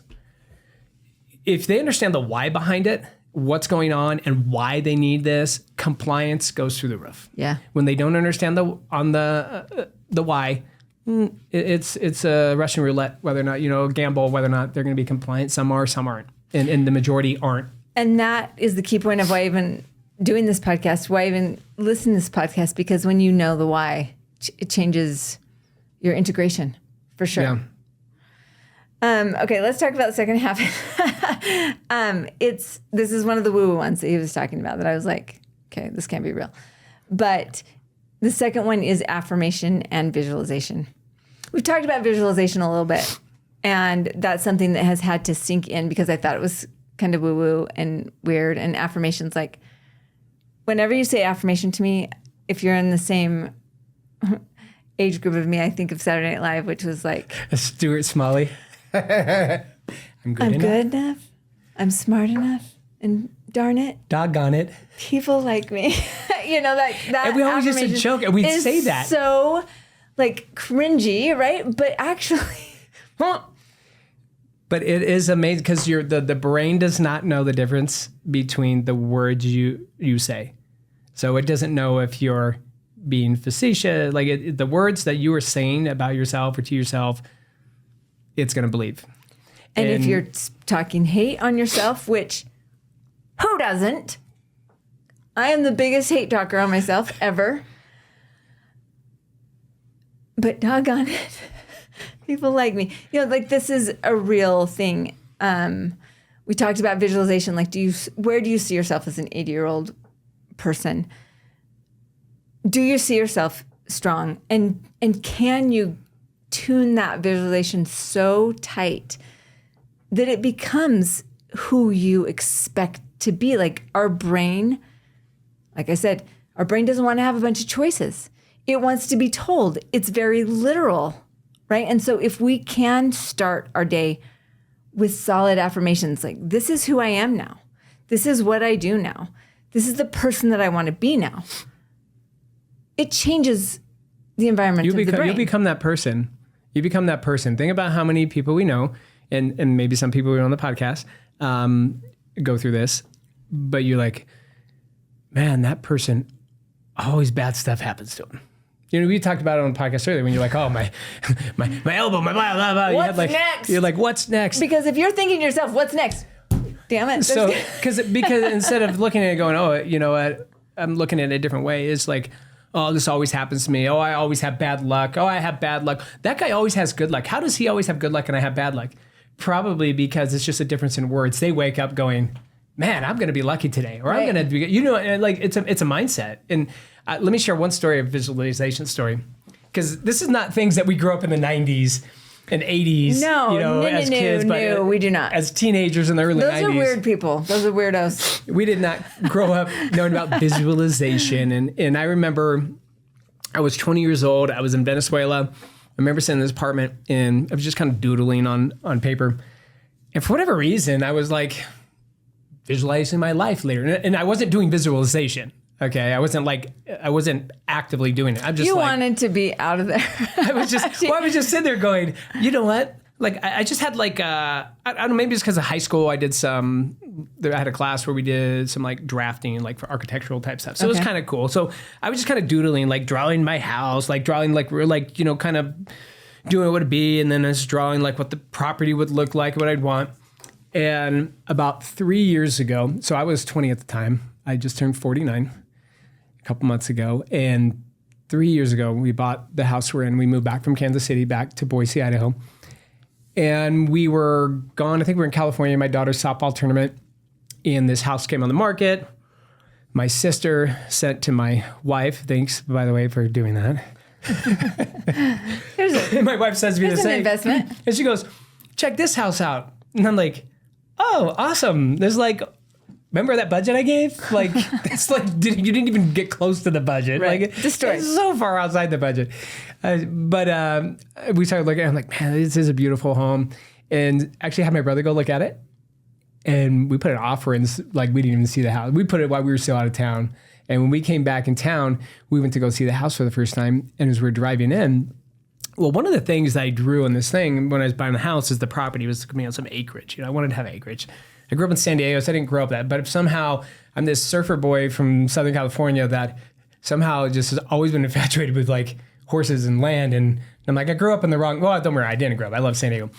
B: If they understand the why behind it, what's going on and why they need this, compliance goes through the roof.
A: Yeah.
B: When they don't understand the why, it's a Russian roulette, whether or not, gamble, whether or not they're going to be compliant. Some are, some aren't. And the majority aren't.
A: And that is the key point of why even doing this podcast, why even listen to this podcast, because when you know the why, it changes your integration for sure.
B: Yeah.
A: Okay, let's talk about the second half. This is one of the woo-woo ones that he was talking about that I was okay, this can't be real. But the second one is affirmation and visualization. We've talked about visualization a little bit, and that's something that has had to sink in because I thought it was kind of woo-woo and weird. And affirmations, whenever you say affirmation to me, if you're in the same age group of me, I think of Saturday Night Live, which was
B: Stuart Smalley. I'm good
A: enough. I'm smart enough. And darn it.
B: Doggone it.
A: People like me. that
B: and we always used to joke and we'd say that.
A: So cringy, right? But actually.
B: But it is amazing because the brain does not know the difference between the words you say. So it doesn't know if you're being facetious. The words that you are saying about yourself or to yourself, it's going to believe.
A: And if you're talking hate on yourself, which who doesn't? I am the biggest hate talker on myself ever. But doggone it, people like me. This is a real thing. We talked about visualization. Where do you see yourself as an 80-year-old person? Do you see yourself strong? And can you tune that visualization so tight that it becomes who you expect to be? Our brain, like I said, our brain doesn't want to have a bunch of choices. It wants to be told. It's very literal, right? And so if we can start our day with solid affirmations, this is who I am now. This is what I do now. This is the person that I want to be now. It changes the environment of the brain.
B: You become that person. You become that person. Think about how many people we know, and maybe some people we know on the podcast go through this, but you're man, that person, always bad stuff happens to him. We talked about it on the podcast earlier when you're oh, my elbow, my blah, blah, blah.
A: What's next?
B: You're what's next?
A: Because if you're thinking to yourself, what's next? Damn it.
B: So, because instead of looking at it going, oh, you know what, I'm looking at it a different way, it's oh, this always happens to me. Oh, I always have bad luck. Oh, I have bad luck. That guy always has good luck. How does he always have good luck and I have bad luck? Probably because it's just a difference in words. They wake up going, man, I'm going to be lucky today. Or I'm going to be, like it's a mindset. And let me share one story, a visualization story. Because this is not things that we grew up in the 90s and 80s, as kids. But
A: we do not.
B: As teenagers in the early 90s.
A: Those are weird people. Those are weirdos.
B: We did not grow up knowing about visualization. And I remember I was 20 years old. I was in Venezuela. I remember sitting in this apartment and I was just kind of doodling on paper. And for whatever reason, I was like visualizing my life later. And I wasn't doing visualization. Okay, I wasn't actively doing it. I'm just
A: wanted to be out of there.
B: I was just sitting there going, you know what? Like, I just had I don't know, maybe it's because of high school. I had a class where we did some like drafting, like for architectural type stuff. So it was kind of cool. So I was just kind of doodling, like drawing my house, like drawing kind of doing what it'd be. And then I was drawing like what the property would look like, what I'd want. And about 3 years ago, so I was 20 at the time. I just turned 49. A couple months ago, and 3 years ago we bought the house we're in. We moved back from Kansas City back to Boise, Idaho, and we were gone. I think we were in California, my daughter's softball tournament, and this house came on the market. My sister sent to my wife, thanks by the way for doing that. My wife says to me the same
A: investment,
B: and she goes, check this house out, and I'm like, oh, awesome. There's like, remember that budget I gave? Like, it's like, you didn't even get close to the budget.
A: Right.
B: Like,
A: Destroyed.
B: It's so far outside the budget. But we started looking at it. I'm like, man, this is a beautiful home. And actually had my brother go look at it. And we put an offer in, like, we didn't even see the house. We put it while we were still out of town. And when we came back in town, we went to go see the house for the first time. And as we were driving in, well, one of the things that I drew on this thing when I was buying the house is the property was going to be on some acreage. I wanted to have acreage. I grew up in San Diego, so I didn't grow up that. But if somehow I'm this surfer boy from Southern California that somehow just has always been infatuated with like horses and land. And I'm like, I grew up in the wrong, well, don't worry, I didn't grow up. I love San Diego.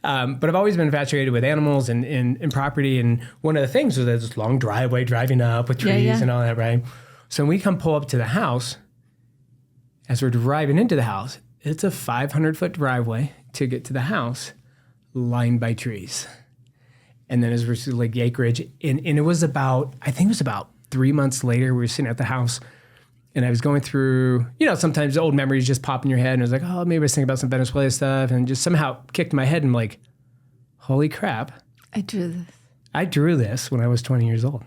B: But I've always been infatuated with animals and property. And one of the things was this long driveway driving up with trees and all that, right? So when we come pull up to the house, as we're driving into the house, it's a 500-foot driveway to get to the house lined by trees. And then as we're like acreage, and it was about, I think it was about 3 months later, we were sitting at the house and I was going through, sometimes old memories just pop in your head and I was like, oh, maybe I was thinking about some Venezuela stuff and just somehow kicked my head and I'm like, holy crap.
A: I drew this
B: when I was 20 years old.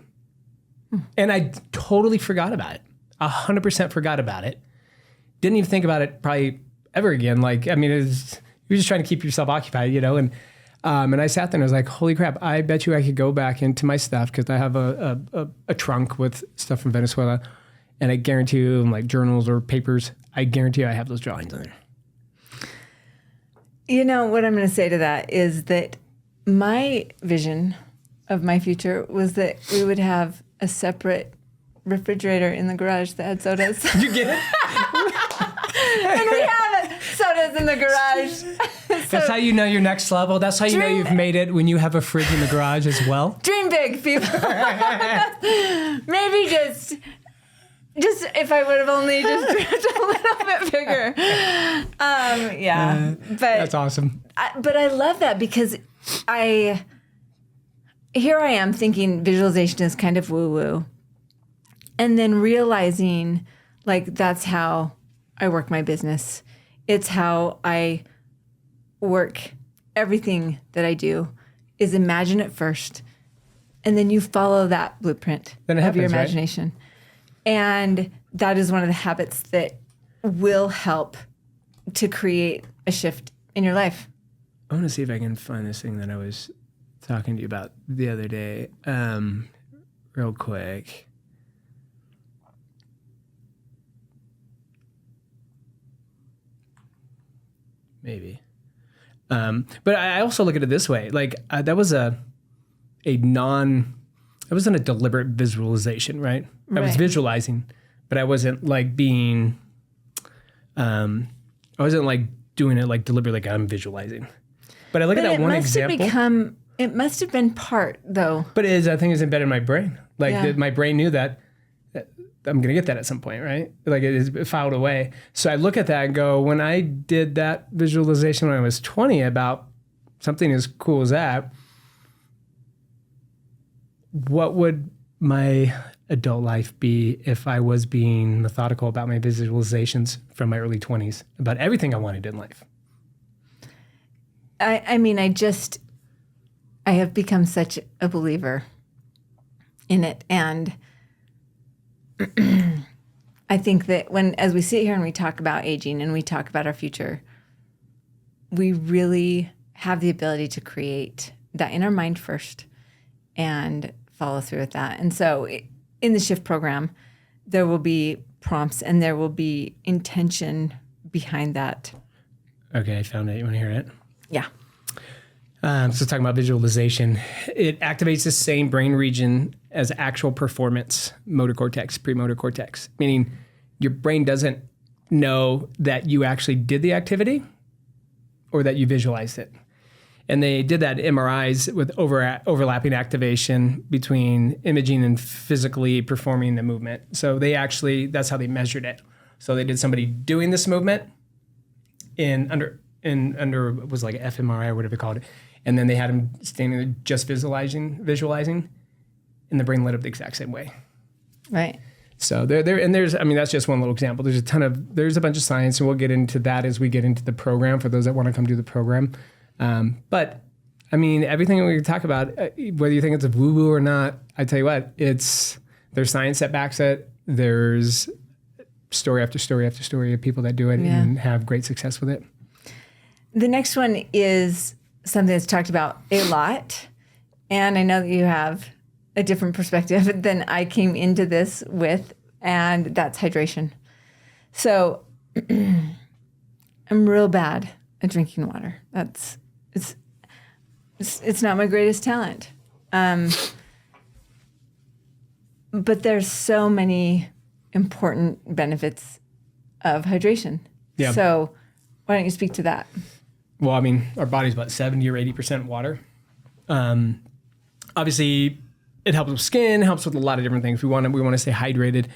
B: And I totally forgot about it. 100% forgot about it. Didn't even think about it probably ever again. Like, I mean, you're just trying to keep yourself occupied, and I sat there and I was like, holy crap, I bet you I could go back into my stuff because I have a trunk with stuff from Venezuela. And I guarantee you, like journals or papers, I guarantee you I have those drawings in there.
A: What I'm going to say to that is that my vision of my future was that we would have a separate refrigerator in the garage that had sodas.
B: You get it?
A: And we have sodas in the garage.
B: That's how you know your next level. That's how you know you've made it when you have a fridge in the garage as well.
A: Dream big, people. Maybe just if I would have only just dreamt a little bit bigger. But
B: that's awesome.
A: But I love that because here I am thinking visualization is kind of woo-woo. And then realizing like that's how I work my business. It's how I work. Everything that I do is imagine it first, and then you follow that blueprint of your imagination. Right? And that is one of the habits that will help to create a shift in your life.
B: I want to see if I can find this thing that I was talking to you about the other day, real quick. Maybe. But I also look at it this way. Like that wasn't a deliberate visualization, right? I was visualizing, but I wasn't like being, I wasn't like doing it like deliberately, like I'm visualizing. But I look at that one example.
A: It must have been part though.
B: But I think it's embedded in my brain. Like my brain knew that I'm going to get that at some point, right? Like it is filed away. So I look at that and go, when I did that visualization when I was 20 about something as cool as that, what would my adult life be if I was being methodical about my visualizations from my early 20s about everything I wanted in life?
A: I mean, I have become such a believer in it. And I think that as we sit here and we talk about aging and we talk about our future, we really have the ability to create that in our mind first and follow through with that. And so in the Shift program, there will be prompts and there will be intention behind that.
B: Okay, I found it. You want to hear it?
A: Yeah.
B: So talking about visualization, it activates the same brain region as actual performance motor cortex, premotor cortex, meaning your brain doesn't know that you actually did the activity or that you visualized it. And they did that in MRIs with overlapping activation between imaging and physically performing the movement. So that's how they measured it. So they did somebody doing this movement under it was like an fMRI or whatever they called it. And then they had him standing there just visualizing, and the brain lit up the exact same way.
A: Right.
B: So that's just one little example. There's a bunch of science, and we'll get into that as we get into the program for those that want to come do the program. But I mean, everything we talk about, whether you think it's a woo-woo or not, I tell you what, there's science that backs it. There's story after story after story of people that do it and have great success with it.
A: The next one is something that's talked about a lot. And I know that you have a different perspective than I came into this with, and that's hydration. So I'm real bad at drinking water. It's not my greatest talent. But there's so many important benefits of hydration.
B: Yeah.
A: So why don't you speak to that?
B: Well, I mean, our body's about 70 or 80% water. Obviously, it helps with skin, helps with a lot of different things. We want to stay hydrated.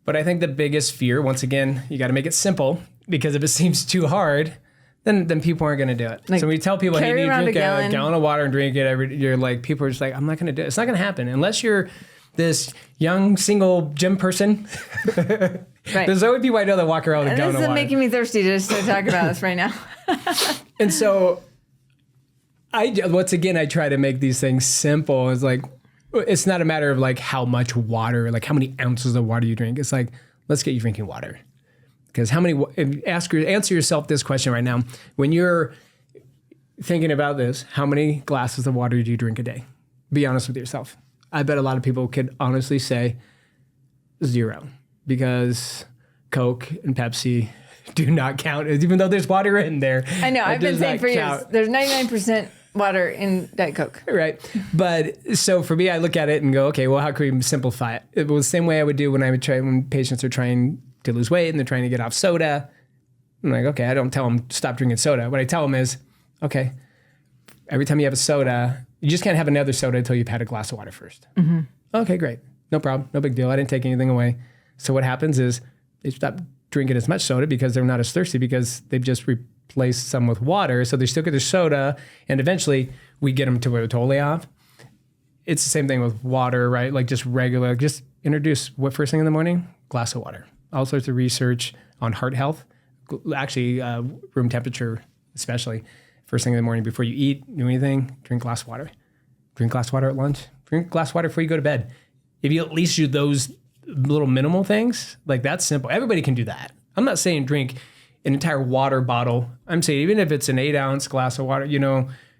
B: But I think the biggest fear, once again, you got to make it simple, because if it seems too hard, then people aren't going to do it. So when you tell people, hey, you need to drink a gallon of water and drink it, you're like, people are just like, I'm not going to do it. It's not going to happen unless you're this young single gym person. Right. There's always people I know that walk around with a gallon of water.
A: This is making me thirsty just to talk about this right now.
B: And so I try to make these things simple. It's like, it's not a matter of like how much water, like how many ounces of water you drink. It's like, let's get you drinking water. Because answer yourself this question right now. When you're thinking about this, how many glasses of water do you drink a day? Be honest with yourself. I bet a lot of people could honestly say 0, because Coke and Pepsi do not count, even though there's water in there.
A: I know, I've been saying for years, there's 99% water in Diet Coke.
B: Right. But so for me, I look at it and go, okay, well, how can we simplify it? It was the same way I would do when patients are trying to lose weight and they're trying to get off soda. I'm like, okay, I don't tell them stop drinking soda. What I tell them is, okay, every time you have a soda, you just can't have another soda until you've had a glass of water first. Mm-hmm. Okay, great. No problem. No big deal. I didn't take anything away. So what happens is they stop drinking as much soda because they're not as thirsty, because they've just replaced some with water. So they still get their soda, and eventually we get them to where they're totally off. It's the same thing with water, right? Like just introduce what first thing in the morning? Glass of water. All sorts of research on heart health, actually room temperature especially. First thing in the morning before you eat, do anything, drink glass of water. Drink glass of water at lunch. Drink glass of water before you go to bed. If you at least do those little minimal things, like that's simple. Everybody can do that. I'm not saying drink an entire water bottle. I'm saying even if it's an 8-ounce glass of water,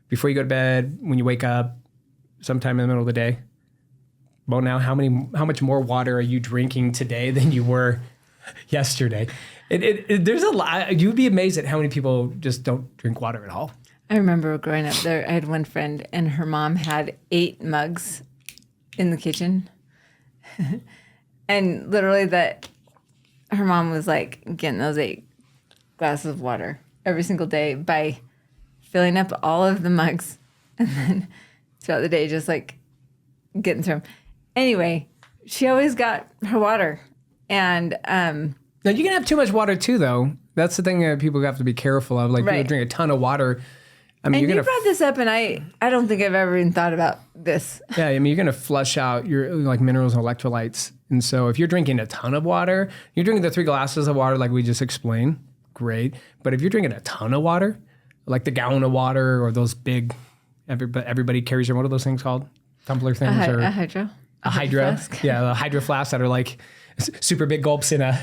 B: before you go to bed, when you wake up, sometime in the middle of the day. Well, now how much more water are you drinking today than you were yesterday? There's a lot. You'd be amazed at how many people just don't drink water at all.
A: I remember growing up there, I had one friend and her mom had 8 mugs in the kitchen. And literally her mom was like getting those 8 glasses of water every single day by filling up all of the mugs and then throughout the day just like getting through them. Anyway, she always got her water. And
B: now you can have too much water too, though. That's the thing that people have to be careful of. Like, people drink a ton of water. I mean,
A: you brought this up, and I don't think I've ever even thought about this.
B: Yeah, I mean, you're going to flush out your like minerals and electrolytes. And so if you're drinking a ton of water, you're drinking the 3 glasses of water like we just explained, great. But if you're drinking a ton of water, like the gallon of water or those big, everybody carries what are those things called? Tumbler things?
A: A hydro.
B: A hydro. Flask. Yeah, the hydro flasks that are like super big gulps in a...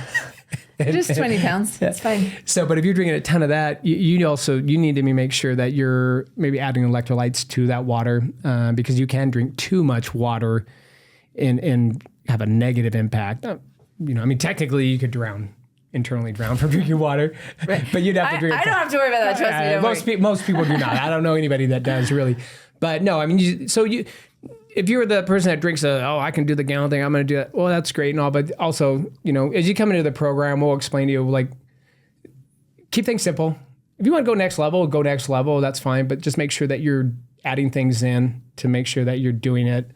A: Just 20 pounds. It's fine.
B: So, but if you're drinking a ton of that, you need to make sure that you're maybe adding electrolytes to that water, because you can drink too much water and have a negative impact. I mean, technically you could internally drown from drinking water, right. But you'd have to drink.
A: I don't have to worry about that. Trust me.
B: Most people do not. I don't know anybody that does really, but no. I mean, if you're the person that drinks I can do the gallon thing, I'm going to do that. Well, that's great and all, but also, as you come into the program, we'll explain to you, like, keep things simple. If you want to go next level, that's fine. But just make sure that you're adding things in to make sure that you're doing it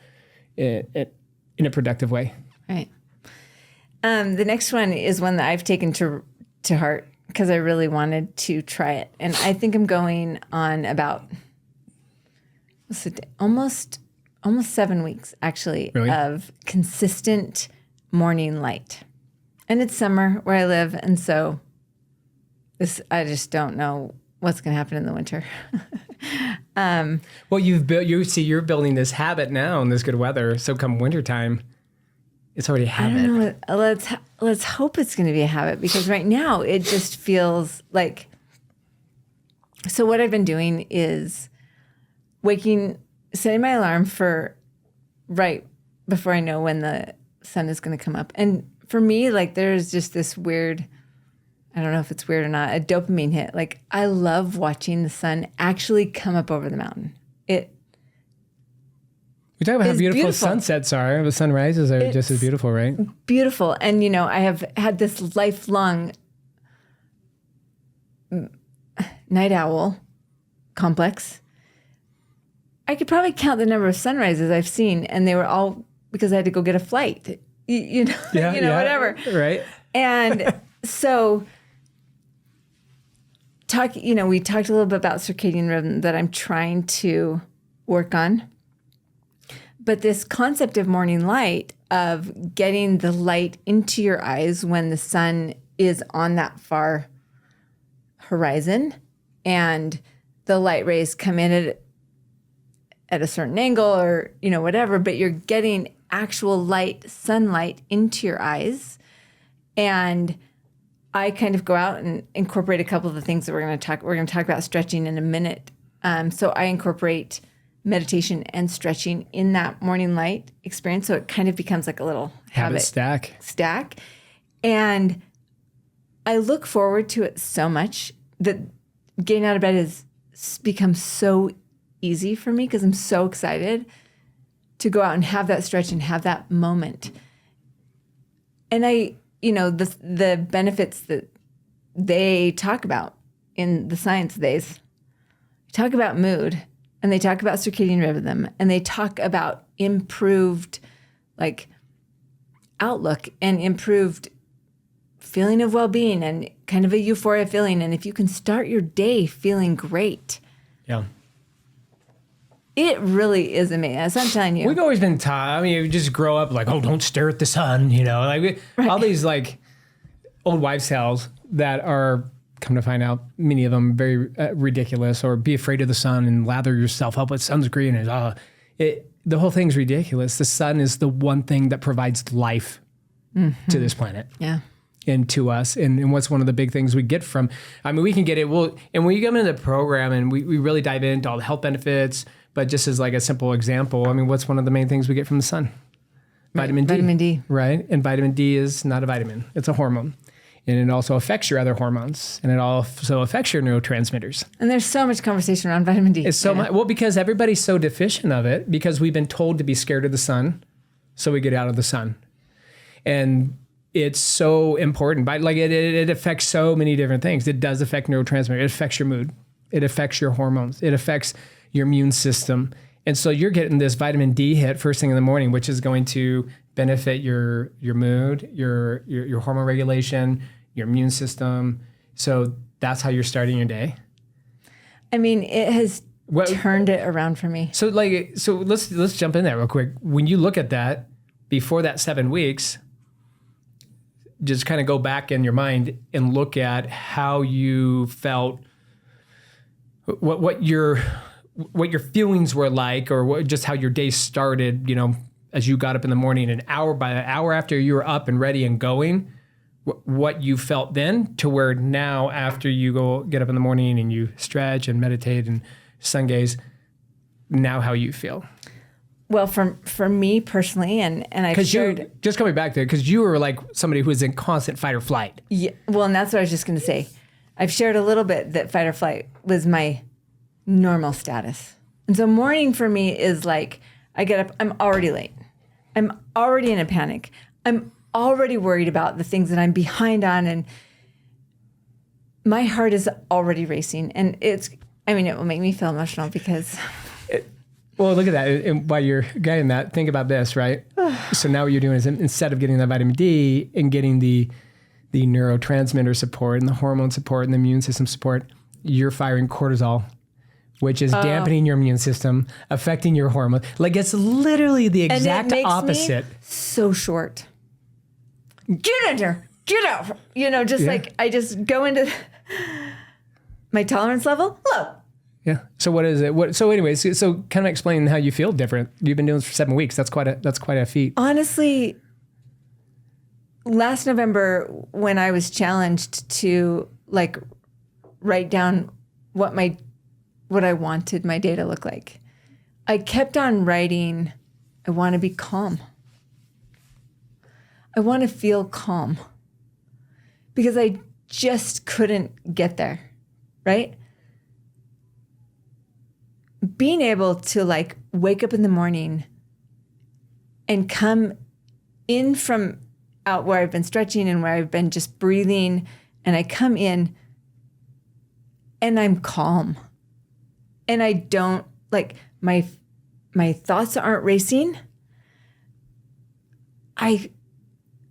B: in a productive way.
A: Right. The next one is one that I've taken to heart because I really wanted to try it. And I think I'm going on about almost 7 weeks, actually,
B: really?
A: Of consistent morning light. And it's summer where I live, and so I just don't know what's going to happen in the winter.
B: Well, you're building this habit now in this good weather, so come wintertime, it's already a habit.
A: I don't know. Let's hope it's going to be a habit, because right now it just feels like... So what I've been doing is setting my alarm for right before I know when the sun is going to come up. And for me, like, there's just this weird, I don't know if it's weird or not, a dopamine hit. Like, I love watching the sun actually come up over the mountain.
B: We talk about how beautiful sunsets are. The sunrises are just as beautiful, right?
A: Beautiful. And, I have had this lifelong night owl complex. I could probably count the number of sunrises I've seen, and they were all because I had to go get a flight, whatever.
B: Right.
A: And so we talked a little bit about circadian rhythm that I'm trying to work on. But this concept of morning light, of getting the light into your eyes when the sun is on that far horizon and the light rays come in at a certain angle or, whatever, but you're getting actual sunlight into your eyes. And I kind of go out and incorporate a couple of the things that we're going to talk about stretching in a minute. So I incorporate meditation and stretching in that morning light experience. So it kind of becomes like a little habit stack. And I look forward to it so much that getting out of bed has become so easy for me because I'm so excited to go out and have that stretch and have that moment. And the benefits that they talk about in the science days, talk about mood, and they talk about circadian rhythm, and they talk about improved outlook and improved feeling of well-being and kind of a euphoria feeling. And if you can start your day feeling great,
B: yeah,
A: it really is amazing. As I'm telling you.
B: We've always been taught, you just grow up like, don't stare at the sun, right. All these old wives' tales that are, come to find out, many of them very ridiculous, or be afraid of the sun and lather yourself up with sunscreen. And the whole thing's ridiculous. The sun is the one thing that provides life to this planet.
A: Yeah.
B: And to us, and what's one of the big things we get from, we can get it, and when you come into the program and we really dive into all the health benefits, but just as a simple example, what's one of the main things we get from the sun? Vitamin D.
A: Vitamin D.
B: Right? And vitamin D is not a vitamin, it's a hormone. And it also affects your other hormones, and it also affects your neurotransmitters.
A: And there's so much conversation around vitamin D.
B: It's so much, because everybody's so deficient of it, because we've been told to be scared of the sun, so we get out of the sun. And it's so important, but it affects so many different things. It does affect neurotransmitters. It affects your mood. It affects your hormones. It affects your immune system. And so you're getting this vitamin D hit first thing in the morning, which is going to benefit your mood, your hormone regulation, your immune system. So that's how you're starting your day.
A: I mean, it has turned it around for me.
B: So let's jump in there real quick. When you look at that, before that 7 weeks, just kind of go back in your mind and look at how you felt, what your feelings were like, or just how your day started, as you got up in the morning, an hour after you were up and ready and going, what you felt then to where now after you get up in the morning and you stretch and meditate and sun gaze, now how you feel.
A: Well, for me personally, and I shared...
B: Just coming back to it, because you were like somebody who was in constant fight or flight.
A: Yeah, well, and that's what I was just going to say. I've shared a little bit that fight or flight was my normal status. And so morning for me is like, I get up, I'm already late. I'm already in a panic. I'm already worried about the things that I'm behind on, and my heart is already racing. And it will make me feel emotional because...
B: Well, look at that. And while you're getting that, think about this, right? So now what you're doing is instead of getting that vitamin D and getting the neurotransmitter support and the hormone support and the immune system support, you're firing cortisol, which is dampening your immune system, affecting your hormone. Like, it's literally the exact opposite.
A: Me so short. Get in there. Get out. Like I just go into my tolerance level low.
B: Yeah. So what is it? So anyways, so kind of explain how you feel different. You've been doing this for 7 weeks. That's quite a feat.
A: Honestly, last November when I was challenged to like write down what I wanted my day to look like, I kept on writing, I want to be calm. I want to feel calm. Because I just couldn't get there, right? Being able to like wake up in the morning and come in from out where I've been stretching and where I've been just breathing, and I come in and I'm calm. And I don't like my thoughts aren't racing. I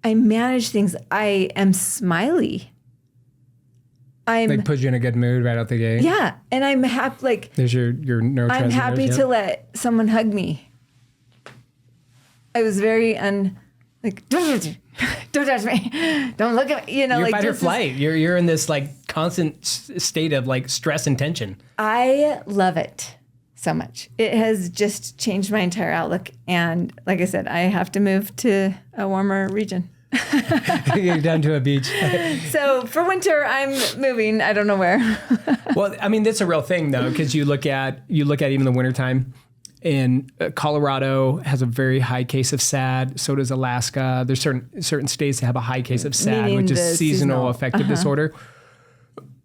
A: manage things. I am smiley.
B: Like puts you in a good mood right out the gate.
A: Yeah, and I'm happy. Like
B: there's your neurotransmitters.
A: I'm happy to let someone hug me. I was very don't touch me, don't look at me.
B: You're
A: like
B: fight or flight. You're in this like constant state of like stress and tension. I
A: love it so much. It has just changed my entire outlook. And like I said, I have to move to a warmer region.
B: You're down to a beach.
A: So for winter, I'm moving. I don't know where.
B: Well, I mean, that's a real thing though, because you look at even the wintertime. In Colorado has a very high case of SAD. So does Alaska. There's certain states that have a high case of SAD, which is seasonal affective disorder,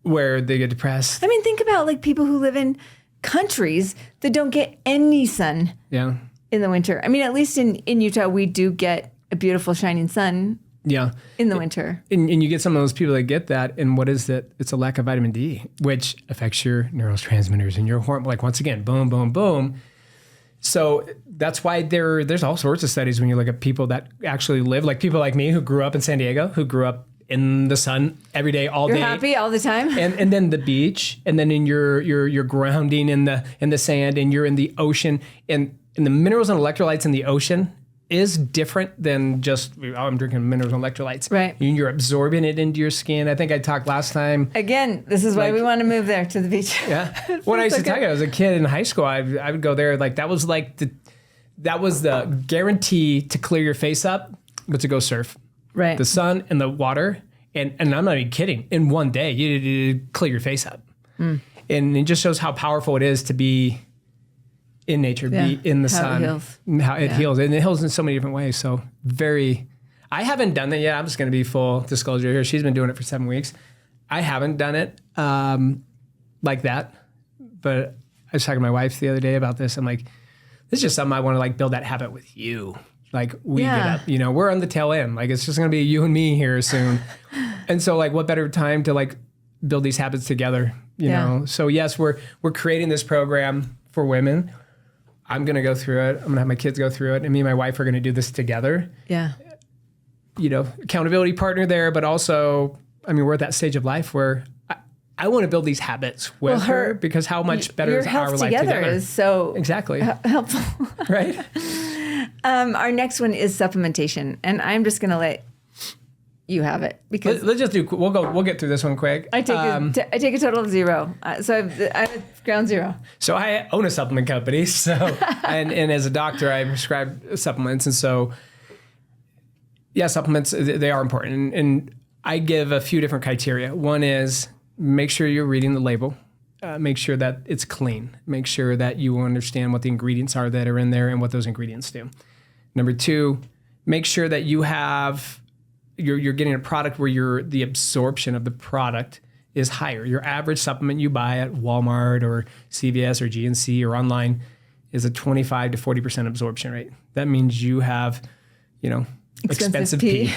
B: where they get depressed.
A: I mean, think about like people who live in countries that don't get any sun in the winter. I mean, at least in Utah, we do get a beautiful shining sun in the winter. And
B: you get some of those people that get that, and what is that? It's a lack of vitamin D, which affects your neurotransmitters and your hormone. Like once again, boom, boom, boom. So that's why there's all sorts of studies when you look at people that actually live, like people like me who grew up in San Diego, who grew up in the sun every day, all day.
A: You're happy all the time.
B: And then the beach, and then in your grounding in the sand, and you're in the ocean, and the minerals and electrolytes in the ocean is different than just, I'm drinking minerals and electrolytes.
A: Right.
B: And you're absorbing it into your skin. I think I talked last time.
A: Again, this is why we want to move there to the beach.
B: Yeah. When I used to tell you, I was a kid in high school, I would go there. Like that was the guarantee to clear your face up, but to go surf.
A: Right.
B: The sun and the water. And I'm not even kidding. In one day, you clear your face up. And it just shows how powerful it is to be in nature, be in the sun.
A: It heals.
B: How it heals. And it heals in so many different ways. So I haven't done that yet. I'm just going to be full disclosure here. She's been doing it for 7 weeks. I haven't done it like that. But I was talking to my wife the other day about this. I'm like, this is just something I want to like build that habit with you. Like we get up, we're on the tail end. Like it's just going to be you and me here soon. And so like what better time to like build these habits together, you know? So yes, we're creating this program for women. I'm going to go through it. I'm going to have my kids go through it. And me and my wife are going to do this together.
A: Yeah.
B: Accountability partner there, but also, we're at that stage of life where I want to build these habits with her because how much better is our life together
A: is so
B: exactly
A: helpful.
B: Right.
A: Our next one is supplementation. And I'm just going to let you have it because
B: let's just we'll get through this one quick.
A: I take a total of 0. So I'm at ground 0.
B: So I own a supplement company. So, and as a doctor, I prescribe supplements. And so, yeah, supplements, they are important. And I give a few different criteria. One is make sure you're reading the label. Make sure that it's clean. Make sure that you understand what the ingredients are that are in there and what those ingredients do. Number 2, make sure that you have you're getting a product where the absorption of the product is higher. Your average supplement you buy at Walmart or CVS or GNC or online is a 25 to 40% absorption rate. That means you have, expensive pee.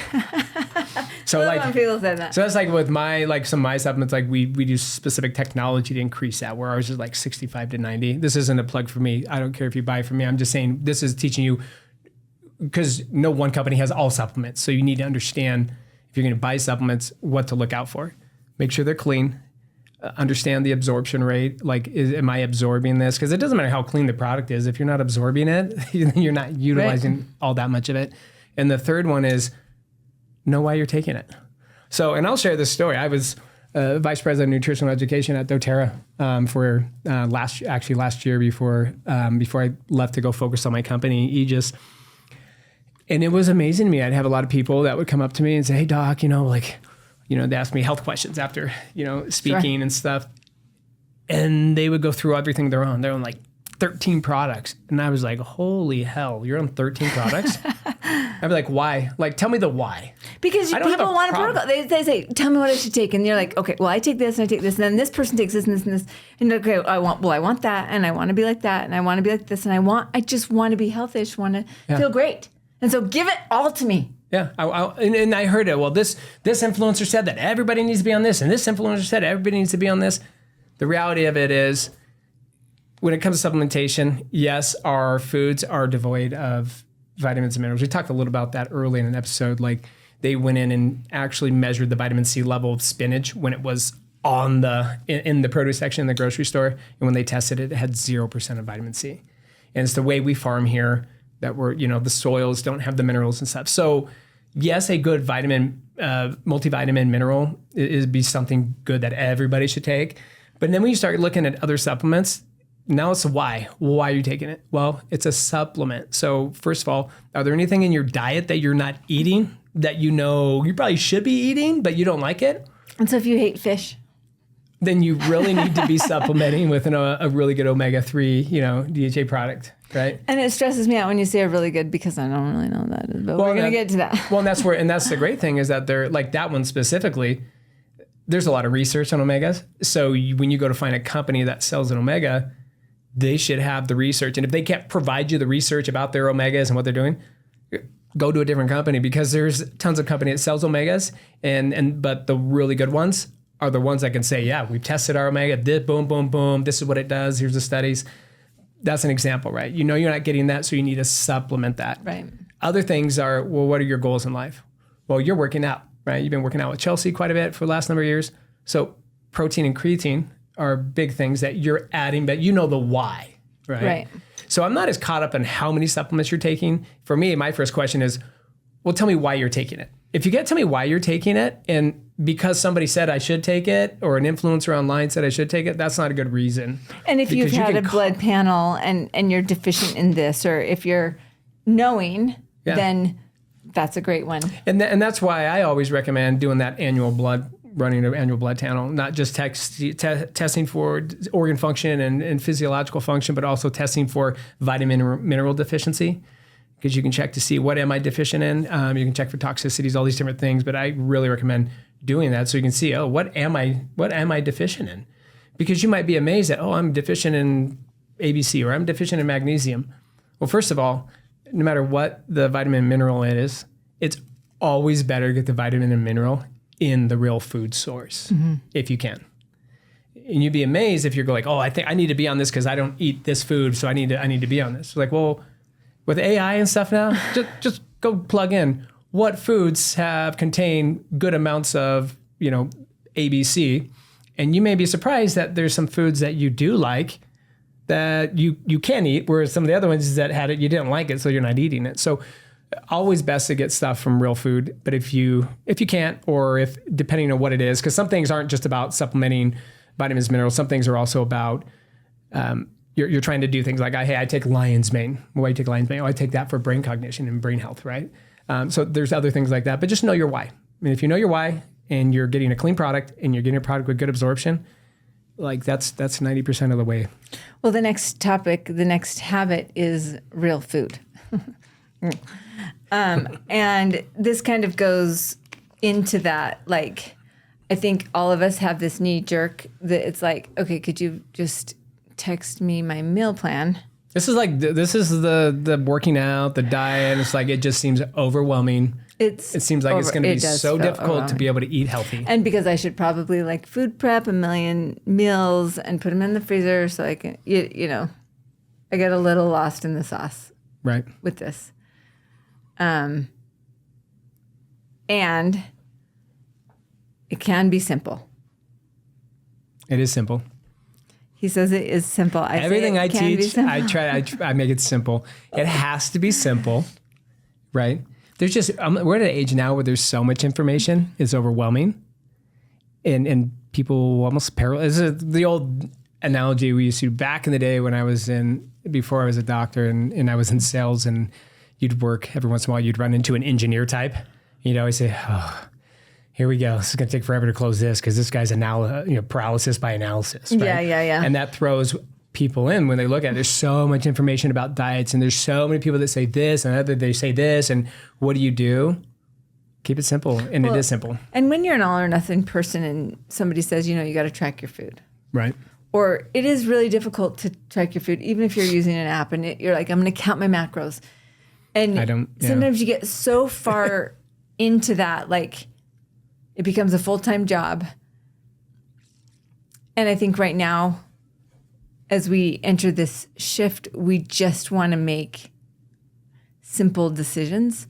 B: So
A: people said that.
B: So that's like with some of my supplements, like we do specific technology to increase that, where ours is like 65 to 90. This isn't a plug for me. I don't care if you buy from me. I'm just saying this is teaching you, because no one company has all supplements. So you need to understand, if you're going to buy supplements, what to look out for. Make sure they're clean. Understand the absorption rate. Like, am I absorbing this? Because it doesn't matter how clean the product is. If you're not absorbing it, you're not utilizing all that much of it. And the third one is know why you're taking it. So, and I'll share this story. I was vice president of nutritional education at doTERRA for last year before I left to go focus on my company, Aegis. And it was amazing to me. I'd have a lot of people that would come up to me and say, "Hey, doc, they ask me health questions after, speaking and stuff." And they would go through everything they're on. They're on like 13 products. And I was like, holy hell, you're on 13 products? I'd be like, why? Like, tell me the why.
A: Because people want a protocol. They say, tell me what I should take. And you're like, okay, well, I take this and I take this. And then this person takes this and this and this. And okay, I want that. And I want to be like that. And I want to be like this. And I just want to be healthy. I just want to feel great. And so give it all to me.
B: Yeah. And I heard it. Well, this influencer said that everybody needs to be on this. And this influencer said everybody needs to be on this. The reality of it is, when it comes to supplementation, yes, our foods are devoid of vitamins and minerals. We talked a little about that early in an episode. Like, they went in and actually measured the vitamin C level of spinach when it was in the produce section in the grocery store. And when they tested it, it had 0% of vitamin C. And it's the way we farm here that the soils don't have the minerals and stuff. So yes, a good vitamin, multivitamin mineral is be something good that everybody should take. But then when you start looking at other supplements, now it's a why. Why are you taking it? Well, it's a supplement. So first of all, are there anything in your diet that you're not eating that you probably should be eating, but you don't like it?
A: And so if you hate fish,
B: then you really need to be supplementing with a really good omega-3, DHA product, right?
A: And it stresses me out when you say a really good, because I don't really know what that is, but we're going to get to that.
B: Well, and that's the great thing, is that they're like that one specifically. There's a lot of research on omegas. So when you go to find a company that sells an omega, they should have the research. And if they can't provide you the research about their omegas and what they're doing, go to a different company, because there's tons of company that sells omegas, but the really good ones are the ones that can say, yeah, we've tested our omega, this, boom, boom, boom, this is what it does, here's the studies. That's an example, right? You're not getting that, so you need to supplement that.
A: Right.
B: Other things are, well, what are your goals in life? Well, you're working out, right? You've been working out with Chelsea quite a bit for the last number of years. So protein and creatine are big things that you're adding, but you know the why, right?
A: Right.
B: So I'm not as caught up in how many supplements you're taking. For me, my first question is, well, tell me why you're taking it. If you tell me why you're taking it, and because somebody said I should take it, or an influencer online said I should take it, that's not a good reason.
A: And if you've had a blood panel and you're deficient in this, or if you're knowing, then that's a great one.
B: And that's why I always recommend doing that running an annual blood panel, not just testing for organ function and physiological function, but also testing for vitamin or mineral deficiency. Because you can check to see what am I deficient in. You can check for toxicities, all these different things. But I really recommend doing that so you can see, what am I deficient in? Because you might be amazed that, I'm deficient in ABC, or I'm deficient in magnesium. Well, first of all, no matter what the vitamin and mineral is, it's always better to get the vitamin and mineral in the real food source, if you can. And you'd be amazed if you're like, oh, I think I need to be on this because I don't eat this food, so I need to be on this. Like, well, with AI and stuff now, just go plug in what foods have contained good amounts of, ABC, and you may be surprised that there's some foods that you do like that you can eat, whereas some of the other ones that had it, you didn't like it, so you're not eating it. So always best to get stuff from real food. But if you can't, or if depending on what it is, because some things aren't just about supplementing vitamins, minerals. Some things are also about you're trying to do things like, I take lion's mane. Why do you take lion's mane? Oh, I take that for brain cognition and brain health, right? So there's other things like that, but just know your why. I mean, if you know your why and you're getting a clean product and you're getting a product with good absorption, like that's 90% of the way.
A: Well, the next habit is real food. And this kind of goes into that, like, I think all of us have this knee jerk that it's like, okay, could you just text me my meal plan?
B: This is the working out, the diet. It's like, it just seems overwhelming. It seems like it's going to be so difficult to be able to eat healthy.
A: And because I should probably like food prep a million meals and put them in the freezer so I can, I get a little lost in the sauce.
B: Right.
A: With this. And it can be simple.
B: It is simple.
A: He says it is simple.
B: Everything I teach, I make it simple. It has to be simple, right? There's just, we're at an age now where there's so much information, it's overwhelming. And people almost this is the old analogy we used to back in the day when before I was a doctor and I was in sales, and you'd work every once in a while, you'd run into an engineer type. You'd always say, oh, here we go. This is going to take forever to close this because this guy's paralysis by analysis. Right?
A: Yeah.
B: And that throws people in when they look at it. There's so much information about diets, and there's so many people that say this and other they say this. And what do you do? Keep it simple. And it is simple. And
A: when you're an all or nothing person and somebody says, you got to track your food.
B: Right.
A: Or it is really difficult to track your food, even if you're using an app and you're like, I'm going to count my macros. And sometimes you get so far into that, like, it becomes a full-time job. And I think right now, as we enter this shift, we just want to make simple decisions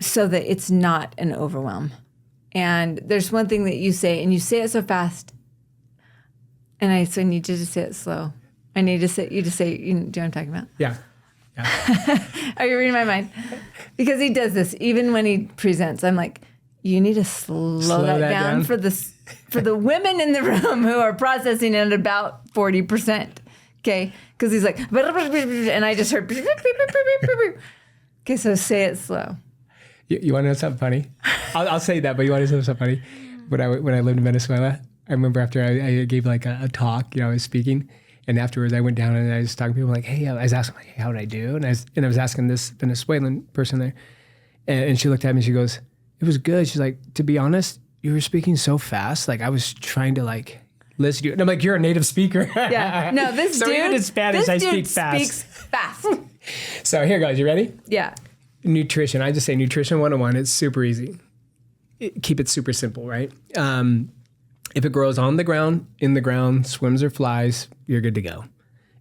A: so that it's not an overwhelm. And there's one thing that you say, and you say it so fast, and I need you to say it slow. I need you to say, do you know what I'm talking about?
B: Yeah.
A: Are you reading my mind? Because he does this, even when he presents, I'm like, you need to slow that down for the women in the room who are processing at about 40%. Okay, because he's like, and I just heard. Okay, so say it slow.
B: You want to know something funny? I'll say that, but you want to know something funny? When I lived in Venezuela, I remember after I gave like a talk, I was speaking, and afterwards I went down and I was talking to people like, hey, I was asking like, hey, how did I do? And I was asking this Venezuelan person there, and she looked at me and she goes, it was good. She's like, to be honest, you were speaking so fast. Like I was trying to like listen to you. And I'm like, you're a native speaker.
A: Yeah. No, this
B: so
A: dude.
B: Even in Spanish, I speak fast.
A: Speaks fast.
B: So here goes. You ready?
A: Yeah.
B: Nutrition. I just say nutrition 101. It's super easy. Keep it super simple, right? If it grows on the ground, in the ground, swims or flies, you're good to go.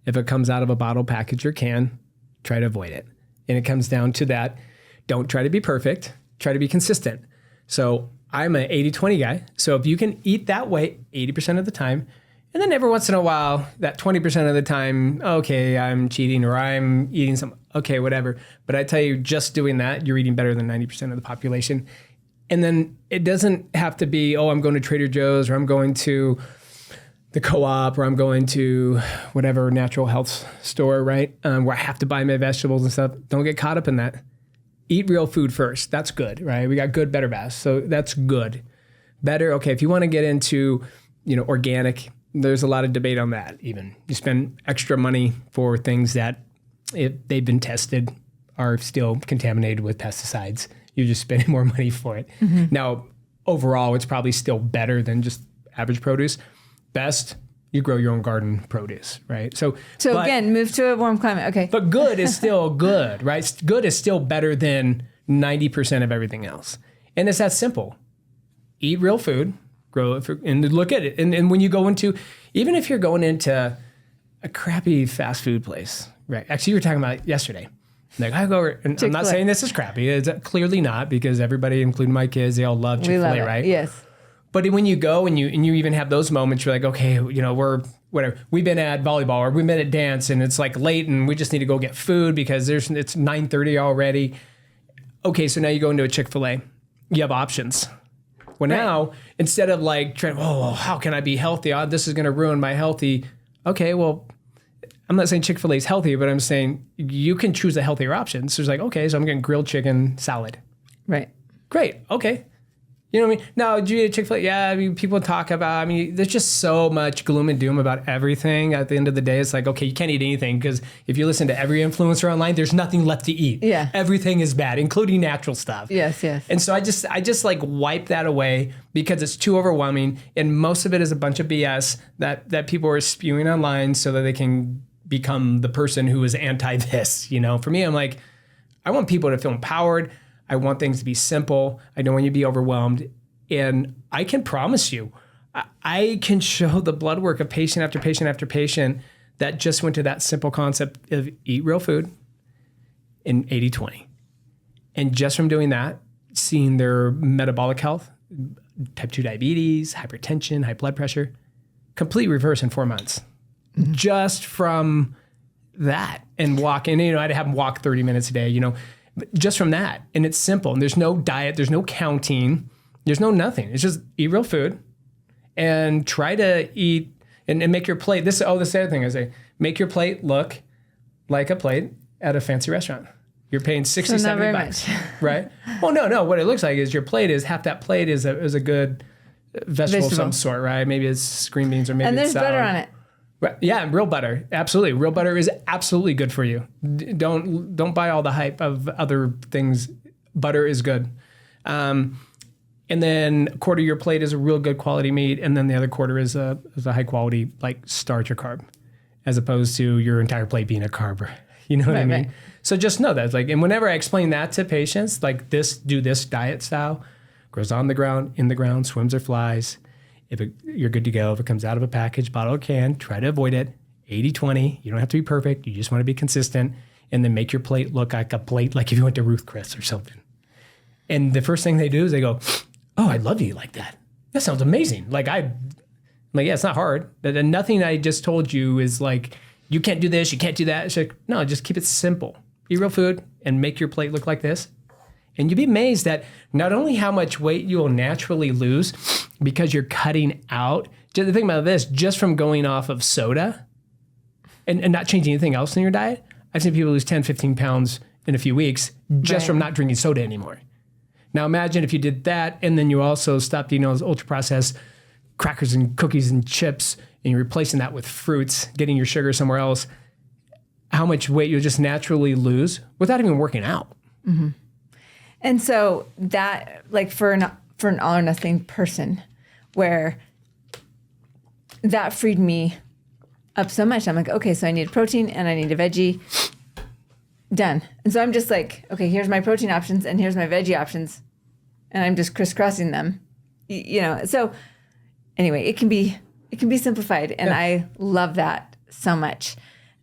B: If it comes out of a bottle, package, or can, try to avoid it. And it comes down to that. Don't try to be perfect. Try to be consistent. So I'm an 80-20 guy. So if you can eat that way 80% of the time, and then every once in a while, that 20% of the time, okay, I'm cheating or I'm eating some, okay, whatever. But I tell you, just doing that, you're eating better than 90% of the population. And then it doesn't have to be, I'm going to Trader Joe's or I'm going to the co-op or I'm going to whatever natural health store, right? Where I have to buy my vegetables and stuff. Don't get caught up in that. Eat real food first. That's good, right? We got good, better, best. So that's good. Better, okay, if you want to get into, organic, there's a lot of debate on that even. You spend extra money for things that, if they've been tested, are still contaminated with pesticides. You're just spending more money for it. Mm-hmm. Now, overall, it's probably still better than just average produce. Best, you grow your own garden produce, right? So
A: again, move to a warm climate. Okay.
B: But good is still good, right? Good is still better than 90% of everything else. And it's that simple. Eat real food, and look at it. And when you go into, even if you're going into a crappy fast food place, right? Actually, you were talking about it yesterday. Like I go over, and I'm not saying this is crappy. It's clearly not, because everybody, including my kids, they all love Chick-fil-A, right?
A: Yes.
B: But when you go and you even have those moments, you're like, okay, we're whatever. We've been at volleyball or we've been at dance, and it's like late, and we just need to go get food because it's 9:30 already. Okay, so now you go into a Chick-fil-A. You have options. Well, now instead of like trying, how can I be healthy? Oh, this is going to ruin my healthy. Okay, well, I'm not saying Chick-fil-A is healthy, but I'm saying you can choose a healthier option. So it's like, okay, so I'm getting grilled chicken salad.
A: Right.
B: Great. Okay. You know what I mean? Now, do you eat Chick-fil-A? Yeah, people talk about, there's just so much gloom and doom about everything. At the end of the day, it's like, okay, you can't eat anything, because if you listen to every influencer online, there's nothing left to eat.
A: Yeah.
B: Everything is bad, including natural stuff.
A: Yes, yes.
B: And so I just like wipe that away, because it's too overwhelming. And most of it is a bunch of BS that people are spewing online so that they can become the person who is anti this. For me, I'm like, I want people to feel empowered. I want things to be simple. I don't want you to be overwhelmed. And I can promise you, I can show the blood work of patient after patient after patient that just went to that simple concept of eat real food in 80-20. And just from doing that, seeing their metabolic health, type 2 diabetes, hypertension, high blood pressure, complete reverse in 4 months. Mm-hmm. Just from that, and walking, I'd have them walk 30 minutes a day, just from that. And it's simple. And there's no diet, there's no counting, there's no nothing. It's just eat real food and try to eat and make your plate. This is the other thing I say, make your plate look like a plate at a fancy restaurant. You're paying $60, $70, right? Well, no. What it looks like is your plate is half that plate is a good vegetable of some sort, right? Maybe it's green beans, or maybe
A: and there's
B: it's
A: butter on it.
B: Right. Yeah, real butter. Absolutely. Real butter is absolutely good for you. Don't buy all the hype of other things. Butter is good. And then a quarter of your plate is a real good quality meat, and then the other quarter is a high quality like starch or carb, as opposed to your entire plate being a carb. You know what I mean? Right. So just know that. And whenever I explain that to patients, like do this diet style, grows on the ground, in the ground, swims or flies. You're good to go. If it comes out of a package, bottle, or can, try to avoid it. 80-20. You don't have to be perfect. You just want to be consistent. And then make your plate look like a plate, like if you went to Ruth Chris or something. And the first thing they do is they go, oh, I'd love to eat like that. That sounds amazing. Yeah, it's not hard. Nothing I just told you is like, you can't do this, you can't do that. It's like, no, just keep it simple. Eat real food and make your plate look like this. And you'd be amazed at not only how much weight you will naturally lose because you're cutting out. The thing about this, just from going off of soda and not changing anything else in your diet, I've seen people lose 10, 15 pounds in a few weeks just from not drinking soda anymore. Now imagine if you did that and then you also stopped eating those ultra-processed crackers and cookies and chips, and you're replacing that with fruits, getting your sugar somewhere else, how much weight you'll just naturally lose without even working out.
A: Mm-hmm. And so that, like for an all or nothing person, where that freed me up so much. I'm like, okay, so I need protein and I need a veggie. Done. And so I'm just like, okay, here's my protein options and here's my veggie options. And I'm just crisscrossing them. So anyway, it can be simplified, and I love that so much.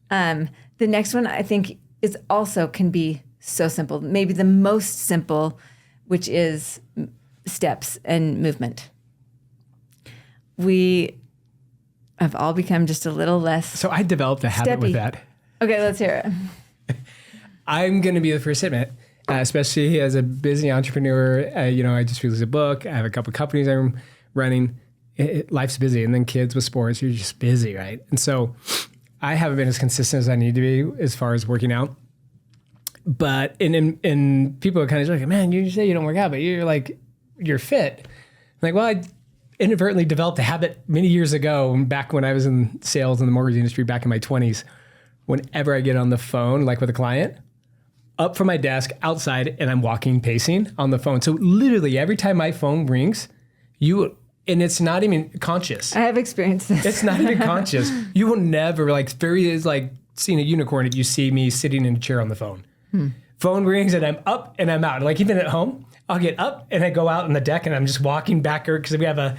A: The next one I think is also can be so simple, maybe the most simple, which is steps and movement. We have all become just a little less
B: So I developed a habit with that.
A: Okay, let's hear it.
B: I'm going to be the first to admit, especially as a busy entrepreneur, I just released a book. I have a couple of companies I'm running. Life's busy, and then kids with sports, you're just busy, right? And so I haven't been as consistent as I need to be as far as working out. But and people are kind of like, man, you say you don't work out, but you're fit. I'm like, well, I inadvertently developed a habit many years ago, back when I was in sales in the mortgage industry back in my 20s. Whenever I get on the phone, like with a client, up from my desk outside, and I'm walking, pacing on the phone. So literally every time my phone rings, and it's not even conscious.
A: I have experienced this.
B: It's not even conscious. You will never, it's like seeing a unicorn if you see me sitting in a chair on the phone. Phone rings and I'm up and I'm out. Like even at home, I'll get up and I go out on the deck and I'm just walking back because we have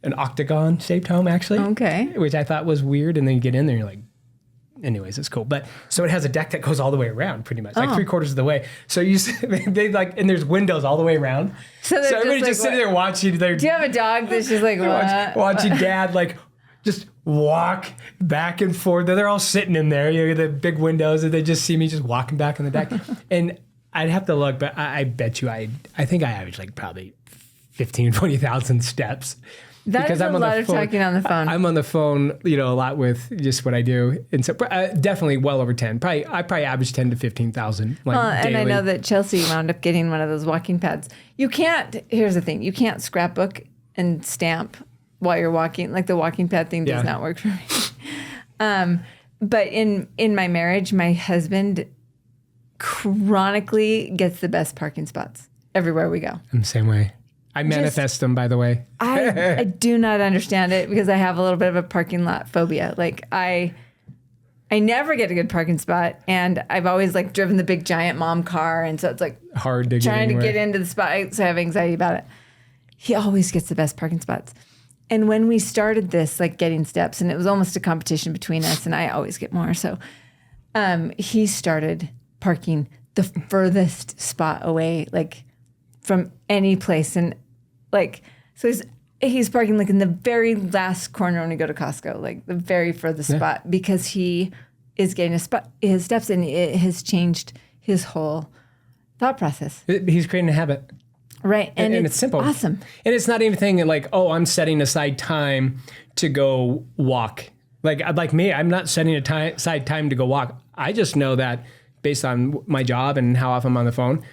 B: an octagon shaped home actually.
A: Okay.
B: Which I thought was weird. And then you get in there and you're like, anyways, it's cool. But so it has a deck that goes all the way around pretty much, like 3/4 of the way. So they like, and there's windows all the way around. So everybody's just sitting there watching. Do
A: you have a dog that's just like, what?
B: Watching dad like just walk back and forth. They're all sitting in there, you know, the big windows, and they just see me just walking back on the deck. And I'd have to look, but I bet you, I think I average like probably 15, 20,000 steps.
A: That is a lot of talking on the phone.
B: I'm on the phone, you know, a lot with just what I do. And so definitely well over 10. I probably average 10 to 15,000 daily.
A: And I know that Chelsea wound up getting one of those walking pads. Here's the thing, you can't scrapbook and stamp while you're walking. Like the walking pad thing does not work for me. But in my marriage, my husband chronically gets the best parking spots everywhere we go.
B: I'm the same way. I manifest them, by the way.
A: I do not understand it because I have a little bit of a parking lot phobia. Like I never get a good parking spot, and I've always like driven the big giant mom car, and so it's like
B: hard to
A: trying to get into the spot. So I have anxiety about it. He always gets the best parking spots. And when we started this, like getting steps, and it was almost a competition between us, and I always get more. So he started parking the furthest spot away, like from any place. And like, so he's parking like in the very last corner when we go to Costco, like the very furthest spot, because he is getting his steps, and it has changed his whole thought process.
B: He's creating a habit.
A: Right. And it's simple. Awesome.
B: And it's not anything like, oh, I'm setting aside time to go walk. Like me, I'm not setting aside time to go walk. I just know that based on my job and how often I'm on the phone,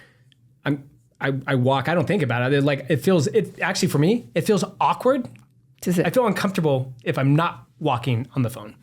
B: I walk. I don't think about it. Actually for me, it feels awkward. I feel uncomfortable if I'm not walking on the phone.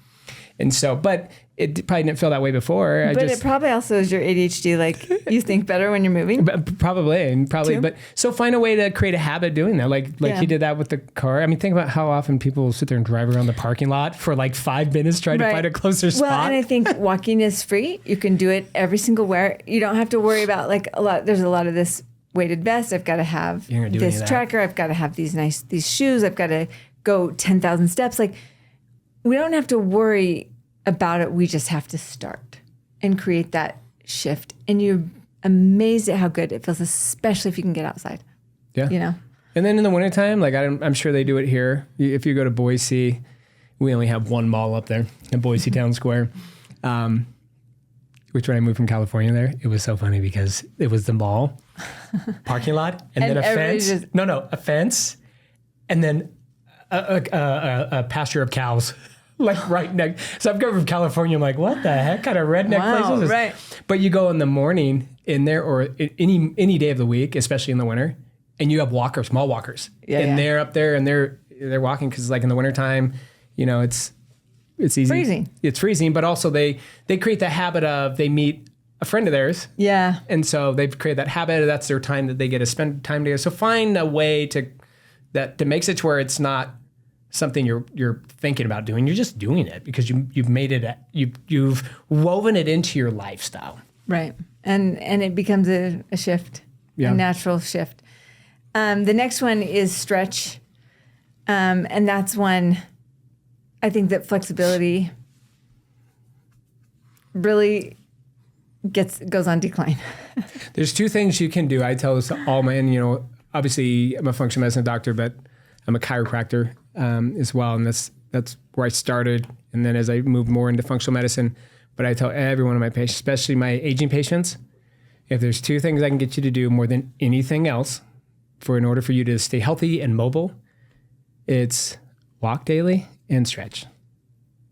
B: And so, but it probably didn't feel that way before.
A: It probably also is your ADHD. Like you think better when you're moving.
B: Probably. Too. But so find a way to create a habit doing that. Like he did that with the car. I mean, think about how often people sit there and drive around the parking lot for like 5 minutes trying to find a closer spot.
A: Well, and I think walking is free. You can do it every single where. You don't have to worry about like there's a lot of this weighted vest. I've got to have this tracker. I've got to have these shoes. I've got to go 10,000 steps. Like we don't have to worry about it. We just have to start and create that shift. And you're amazed at how good it feels, especially if you can get outside.
B: Yeah.
A: You know?
B: And then in the wintertime, like I'm sure they do it here. If you go to Boise, we only have one mall up there in Boise Town Square. Which when I moved from California there, it was so funny because it was the mall, parking lot, and then a fence. A fence, and then a pasture of cows. Like right next. So I'm coming from California. I'm like, what the heck kind of redneck place is this? Right. But you go in the morning in there or any day of the week, especially in the winter, and you have walkers, small walkers. They're up there and they're walking because like in the wintertime, you know, it's easy.
A: Freezing.
B: It's freezing, but also they create the habit of they meet a friend of theirs.
A: Yeah.
B: And so they've created that habit. That's their time that they get to spend time together. So find a way to make it to where it's not something you're thinking about doing. You're just doing it because you've made it. You've woven it into your lifestyle.
A: Right, and it becomes a shift, a natural shift. The next one is stretch, and that's one. I think that flexibility really goes on decline.
B: There's 2 things you can do. I tell this to all my, and obviously I'm a functional medicine doctor, but I'm a chiropractor as well, and that's where I started. And then as I moved more into functional medicine, but I tell every one of my patients, especially my aging patients, if there's 2 things I can get you to do more than anything else, in order for you to stay healthy and mobile, it's walk daily and stretch.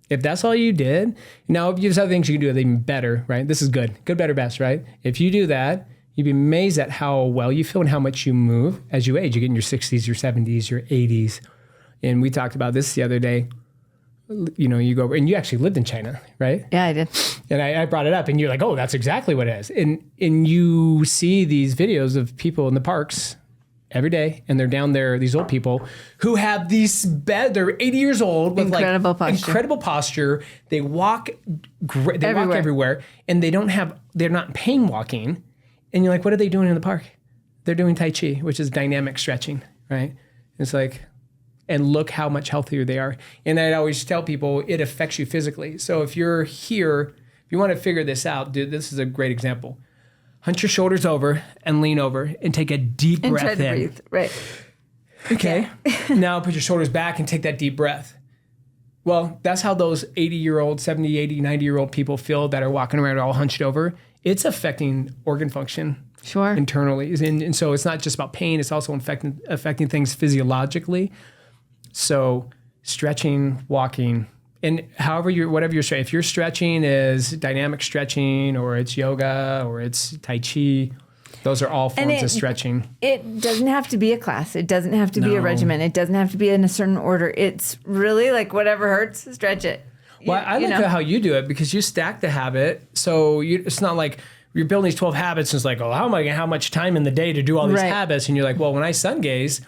B: If that's all you did, now if there's other things you can do that even better, right? This is good, better, best, right? If you do that, you'd be amazed at how well you feel and how much you move as you age. You get in your 60s, your 70s, your 80s. And we talked about this the other day. You go, and you actually lived in China, right?
A: Yeah, I did.
B: And I brought it up, and you're like, oh, that's exactly what it is. And you see these videos of people in the parks every day, and they're down there, these old people who have these they're 80 years old with incredible posture. They walk everywhere, and they're not pain walking. And you're like, what are they doing in the park? They're doing Tai Chi, which is dynamic stretching, right? It's like, and look how much healthier they are. And I'd always tell people it affects you physically. So if you're here, if you want to figure this out, dude, this is a great example. Hunch your shoulders over and lean over and take a deep breath in.
A: And try to breathe, right.
B: Okay. Now put your shoulders back and take that deep breath. Well, that's how those 80-year-old, 70, 80, 90-year-old people feel that are walking around all hunched over. It's affecting organ function internally. And so it's not just about pain, it's also affecting things physiologically. So stretching, walking, and whatever you're stretching, if your stretching is dynamic stretching or it's yoga or it's Tai Chi, those are all forms of stretching.
A: It doesn't have to be a class. It doesn't have to be a regimen. It doesn't have to be in a certain order. It's really like whatever hurts, stretch it.
B: Well, I like how you do it because you stack the habit. So it's not like you're building these 12 habits and it's like, oh, how am I going to have much time in the day to do all these habits? And you're like, well, when I sun gaze,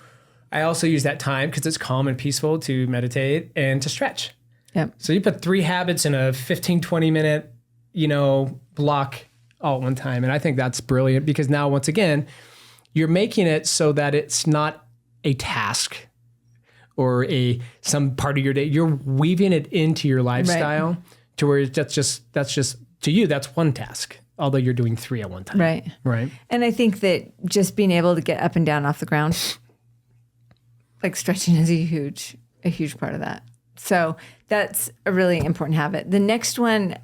B: I also use that time because it's calm and peaceful to meditate and to stretch.
A: Yep.
B: So you put 3 habits in a 15, 20 minute, block all at one time. And I think that's brilliant because now, once again, you're making it so that it's not a task or some part of your day. You're weaving it into your lifestyle to where that's just to you, that's one task, although you're doing 3 at one time.
A: Right.
B: Right.
A: And I think that just being able to get up and down off the ground, like stretching is a huge part of that. So that's a really important habit. The next one,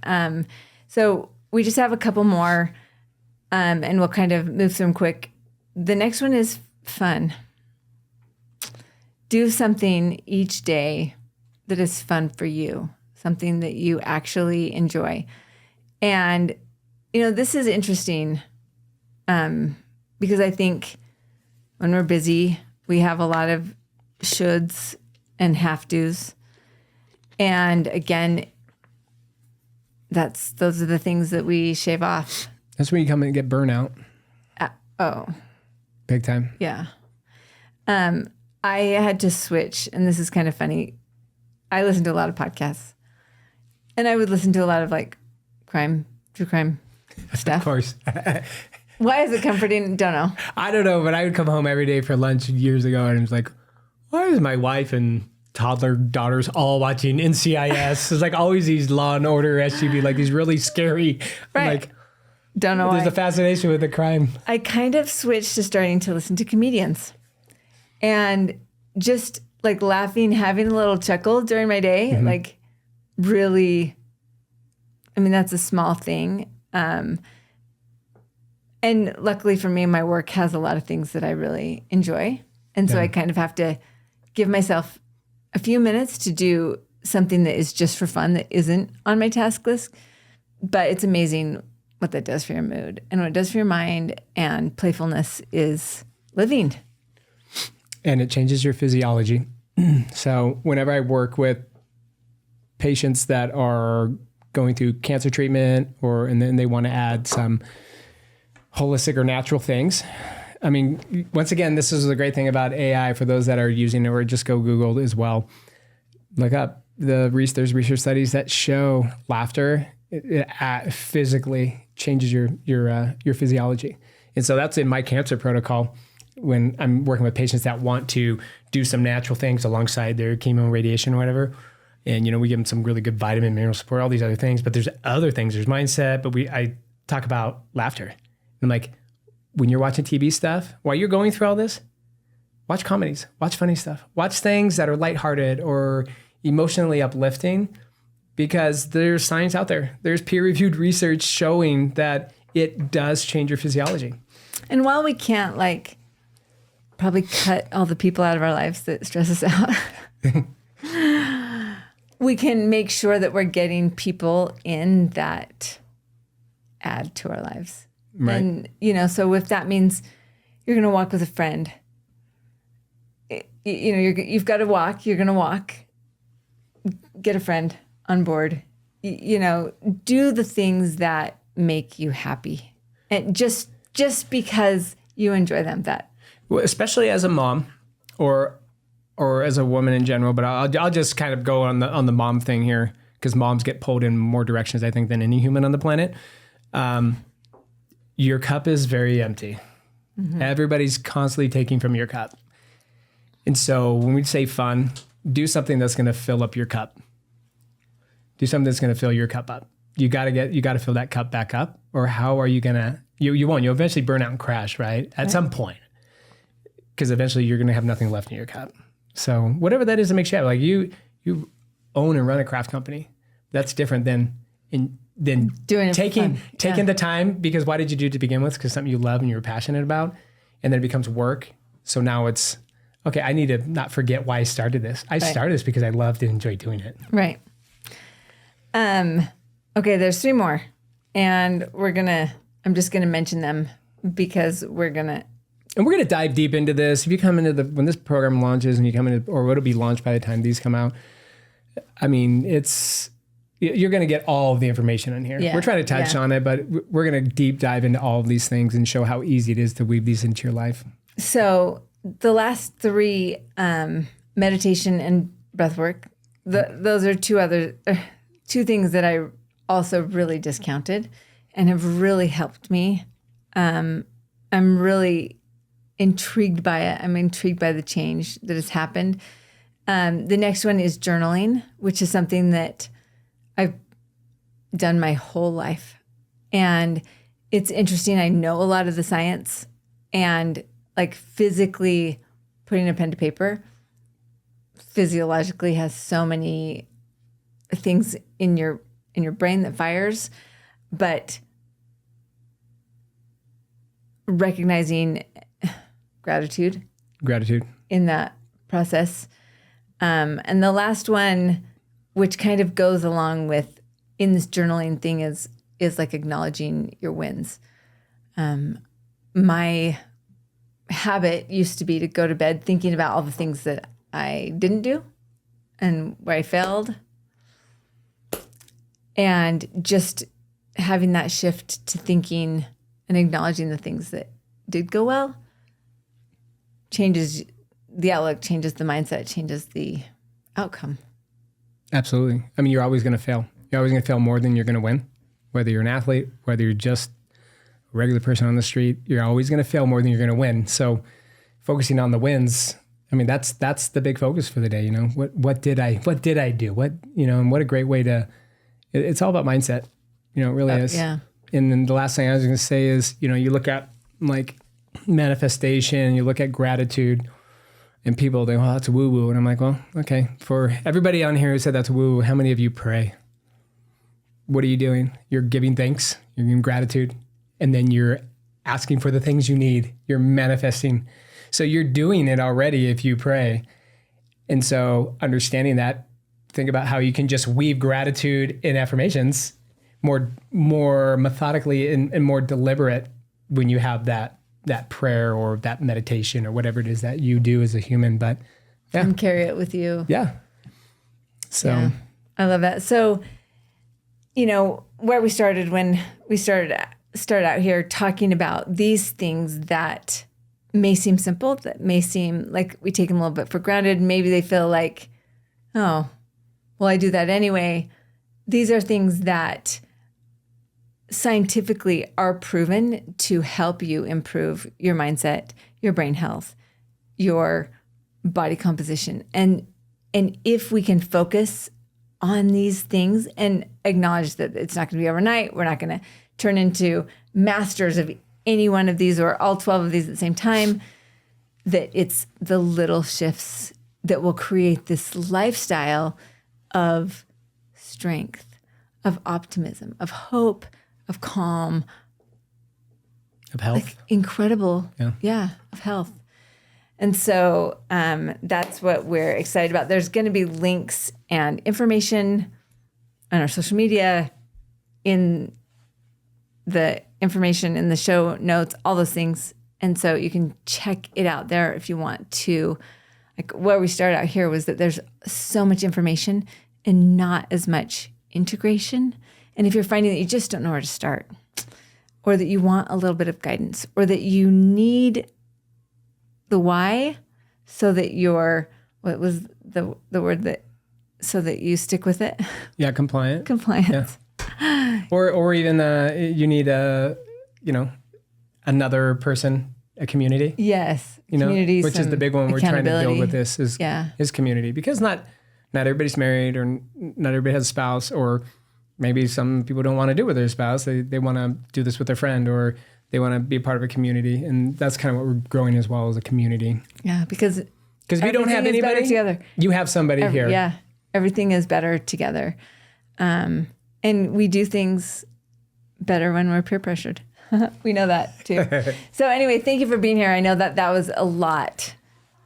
A: so we just have a couple more, and we'll kind of move through them quick. The next one is fun. Do something each day that is fun for you, something that you actually enjoy. And, this is interesting because I think when we're busy, we have a lot of shoulds and have-tos. And again, those are the things that we shave off.
B: That's when you come in and get burnout. Big time.
A: Yeah. I had to switch, and this is kind of funny. I listen to a lot of podcasts, and I would listen to a lot of true crime stuff.
B: Of course.
A: Why is it comforting? Don't know.
B: I don't know, but I would come home every day for lunch years ago, and it was like, why is my wife and toddler daughters all watching NCIS? There's like always these Law and Order SUV, like these really scary.
A: Right. Don't know why.
B: There's a fascination with the crime.
A: I kind of switched to starting to listen to comedians and just like laughing, having a little chuckle during my day. Mm-hmm. Like really, that's a small thing. And luckily for me, my work has a lot of things that I really enjoy. And so I kind of have to give myself a few minutes to do something that is just for fun, that isn't on my task list. But it's amazing what that does for your mood and what it does for your mind. And playfulness is living.
B: And it changes your physiology. So whenever I work with patients that are going through cancer treatment and then they want to add some holistic or natural things. Once again, this is the great thing about AI for those that are using it, or just go Google as well. Look up there's research studies that show laughter it physically changes your physiology. And so that's in my cancer protocol when I'm working with patients that want to do some natural things alongside their chemo and radiation or whatever. And, we give them some really good vitamin, mineral support, all these other things. But there's other things. There's mindset, but I talk about laughter. I'm like, when you're watching TV stuff, while you're going through all this, watch comedies, watch funny stuff, watch things that are lighthearted or emotionally uplifting, because there's science out there. There's peer-reviewed research showing that it does change your physiology.
A: And while we can't probably cut all the people out of our lives that stress us out, we can make sure that we're getting people in that add to our lives. Right. And, so if that means you're going to walk with a friend, you've got to walk, you're going to walk, get a friend on board, do the things that make you happy. And just because you enjoy them,
B: well, especially as a mom or as a woman in general, but I'll just kind of go on the mom thing here, because moms get pulled in more directions, I think, than any human on the planet. Your cup is very empty. Mm-hmm. Everybody's constantly taking from your cup. And so when we say fun, do something that's going to fill up your cup. Do something that's going to fill your cup up. You got to fill that cup back up, or how are you going to, you won't, you'll eventually burn out and crash, right? At some point, because eventually you're going to have nothing left in your cup. So whatever that is that makes you happy, like you own and run a craft company. That's different than
A: doing it
B: taking the time, because why did you do it to begin with? Because something you love and you're passionate about, and then it becomes work. So now it's, okay, I need to not forget why I started this. I started this because I loved and enjoyed doing it.
A: Right. Okay, there's 3 more, and I'm just gonna mention them because we're gonna
B: dive deep into this. If you come into when this program launches and you come into, or it'll be launched by the time these come out, I mean, you're going to get all of the information in here.
A: Yeah,
B: we're trying to touch on it, but we're going to deep dive into all of these things and show how easy it is to weave these into your life.
A: So the last 3, meditation and breath work, those are 2 things that I also really discounted and have really helped me. I'm really intrigued by it. I'm intrigued by the change that has happened. The next one is journaling, which is something that I've done my whole life. And it's interesting. I know a lot of the science, and like physically putting a pen to paper physiologically has so many things in your brain that fires, but recognizing gratitude in that process. And the last one, which kind of goes along with in this journaling thing, is like acknowledging your wins. My habit used to be to go to bed thinking about all the things that I didn't do and where I failed. And just having that shift to thinking and acknowledging the things that did go well changes the outlook, changes the mindset, changes the outcome.
B: Absolutely. I mean, you're always going to fail. You're always going to fail more than you're going to win. Whether you're an athlete, whether you're just a regular person on the street, you're always going to fail more than you're going to win. So focusing on the wins, I mean, that's the big focus for the day. You know, what did I do? And what a great way to, it's all about mindset. You know, it really is.
A: Yeah.
B: And then the last thing I was going to say is, you look at like manifestation, you look at gratitude, and people think, well, that's woo-woo. And I'm like, well, okay. For everybody on here who said that's woo-woo, how many of you pray? What are you doing? You're giving thanks, you're giving gratitude, and then you're asking for the things you need. You're manifesting. So you're doing it already if you pray. And so understanding that, think about how you can just weave gratitude in affirmations more methodically and more deliberate when you have that prayer or that meditation or whatever it is that you do as a human. But yeah.
A: And carry it with you.
B: Yeah. So
A: yeah, I love that. So, where we started when we start out here talking about these things that may seem simple, that may seem like we take them a little bit for granted. Maybe they feel like, oh, well, I do that anyway. These are things that scientifically are proven to help you improve your mindset, your brain health, your body composition. And if we can focus on these things and acknowledge that it's not going to be overnight, we're not going to turn into masters of any one of these or all 12 of these at the same time, that it's the little shifts that will create this lifestyle of strength, of optimism, of hope, of calm,
B: of health,
A: like incredible, of health. And so that's what we're excited about. There's going to be links and information on our social media, in the information in the show notes, all those things. And so you can check it out there if you want to. Like where we started out here was that there's so much information and not as much integration. And if you're finding that you just don't know where to start, or that you want a little bit of guidance, or that you need the why so that you're, what was the word that, so that you stick with it?
B: Yeah, compliant.
A: Compliance.
B: Yeah. Or even you need another person a community.
A: Yes.
B: Community, which is the big one we're trying to build with this is community, because not everybody's married, or not everybody has a spouse, or maybe some people don't want to do it with their spouse. They want to do this with their friend, or they want to be a part of a community. And that's kind of what we're growing as well, as a community.
A: Yeah, because
B: we don't have anybody
A: together.
B: You have somebody here.
A: Yeah. Everything is better together. And we do things better when we're peer pressured. We know that too. So anyway, thank you for being here. I know that was a lot,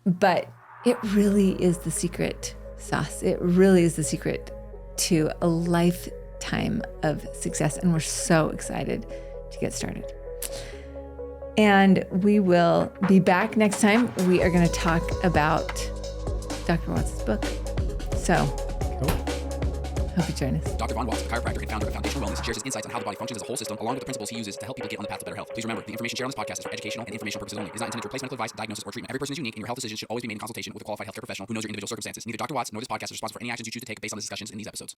A: but it really is the secret sauce. It really is the secret to a lifetime of success. And we're so excited to get started. And we will be back next time. We are going to talk about Dr. Watts' book. So, hope you join us.
C: Dr. Vohn Watts, a chiropractor and founder of Foundational Wellness, shares his insights on how the body functions as a whole system, along with the principles he uses to help people get on the path to better health. Please remember, the information shared on this podcast is for educational and information purposes only. It is not intended to replace medical advice, diagnosis, or treatment. Every person is unique, and your health decisions should always be made in consultation with a qualified healthcare professional who knows your individual circumstances. Neither Dr. Watts nor this podcast is responsible for any actions you choose to take based on the discussions in these episodes.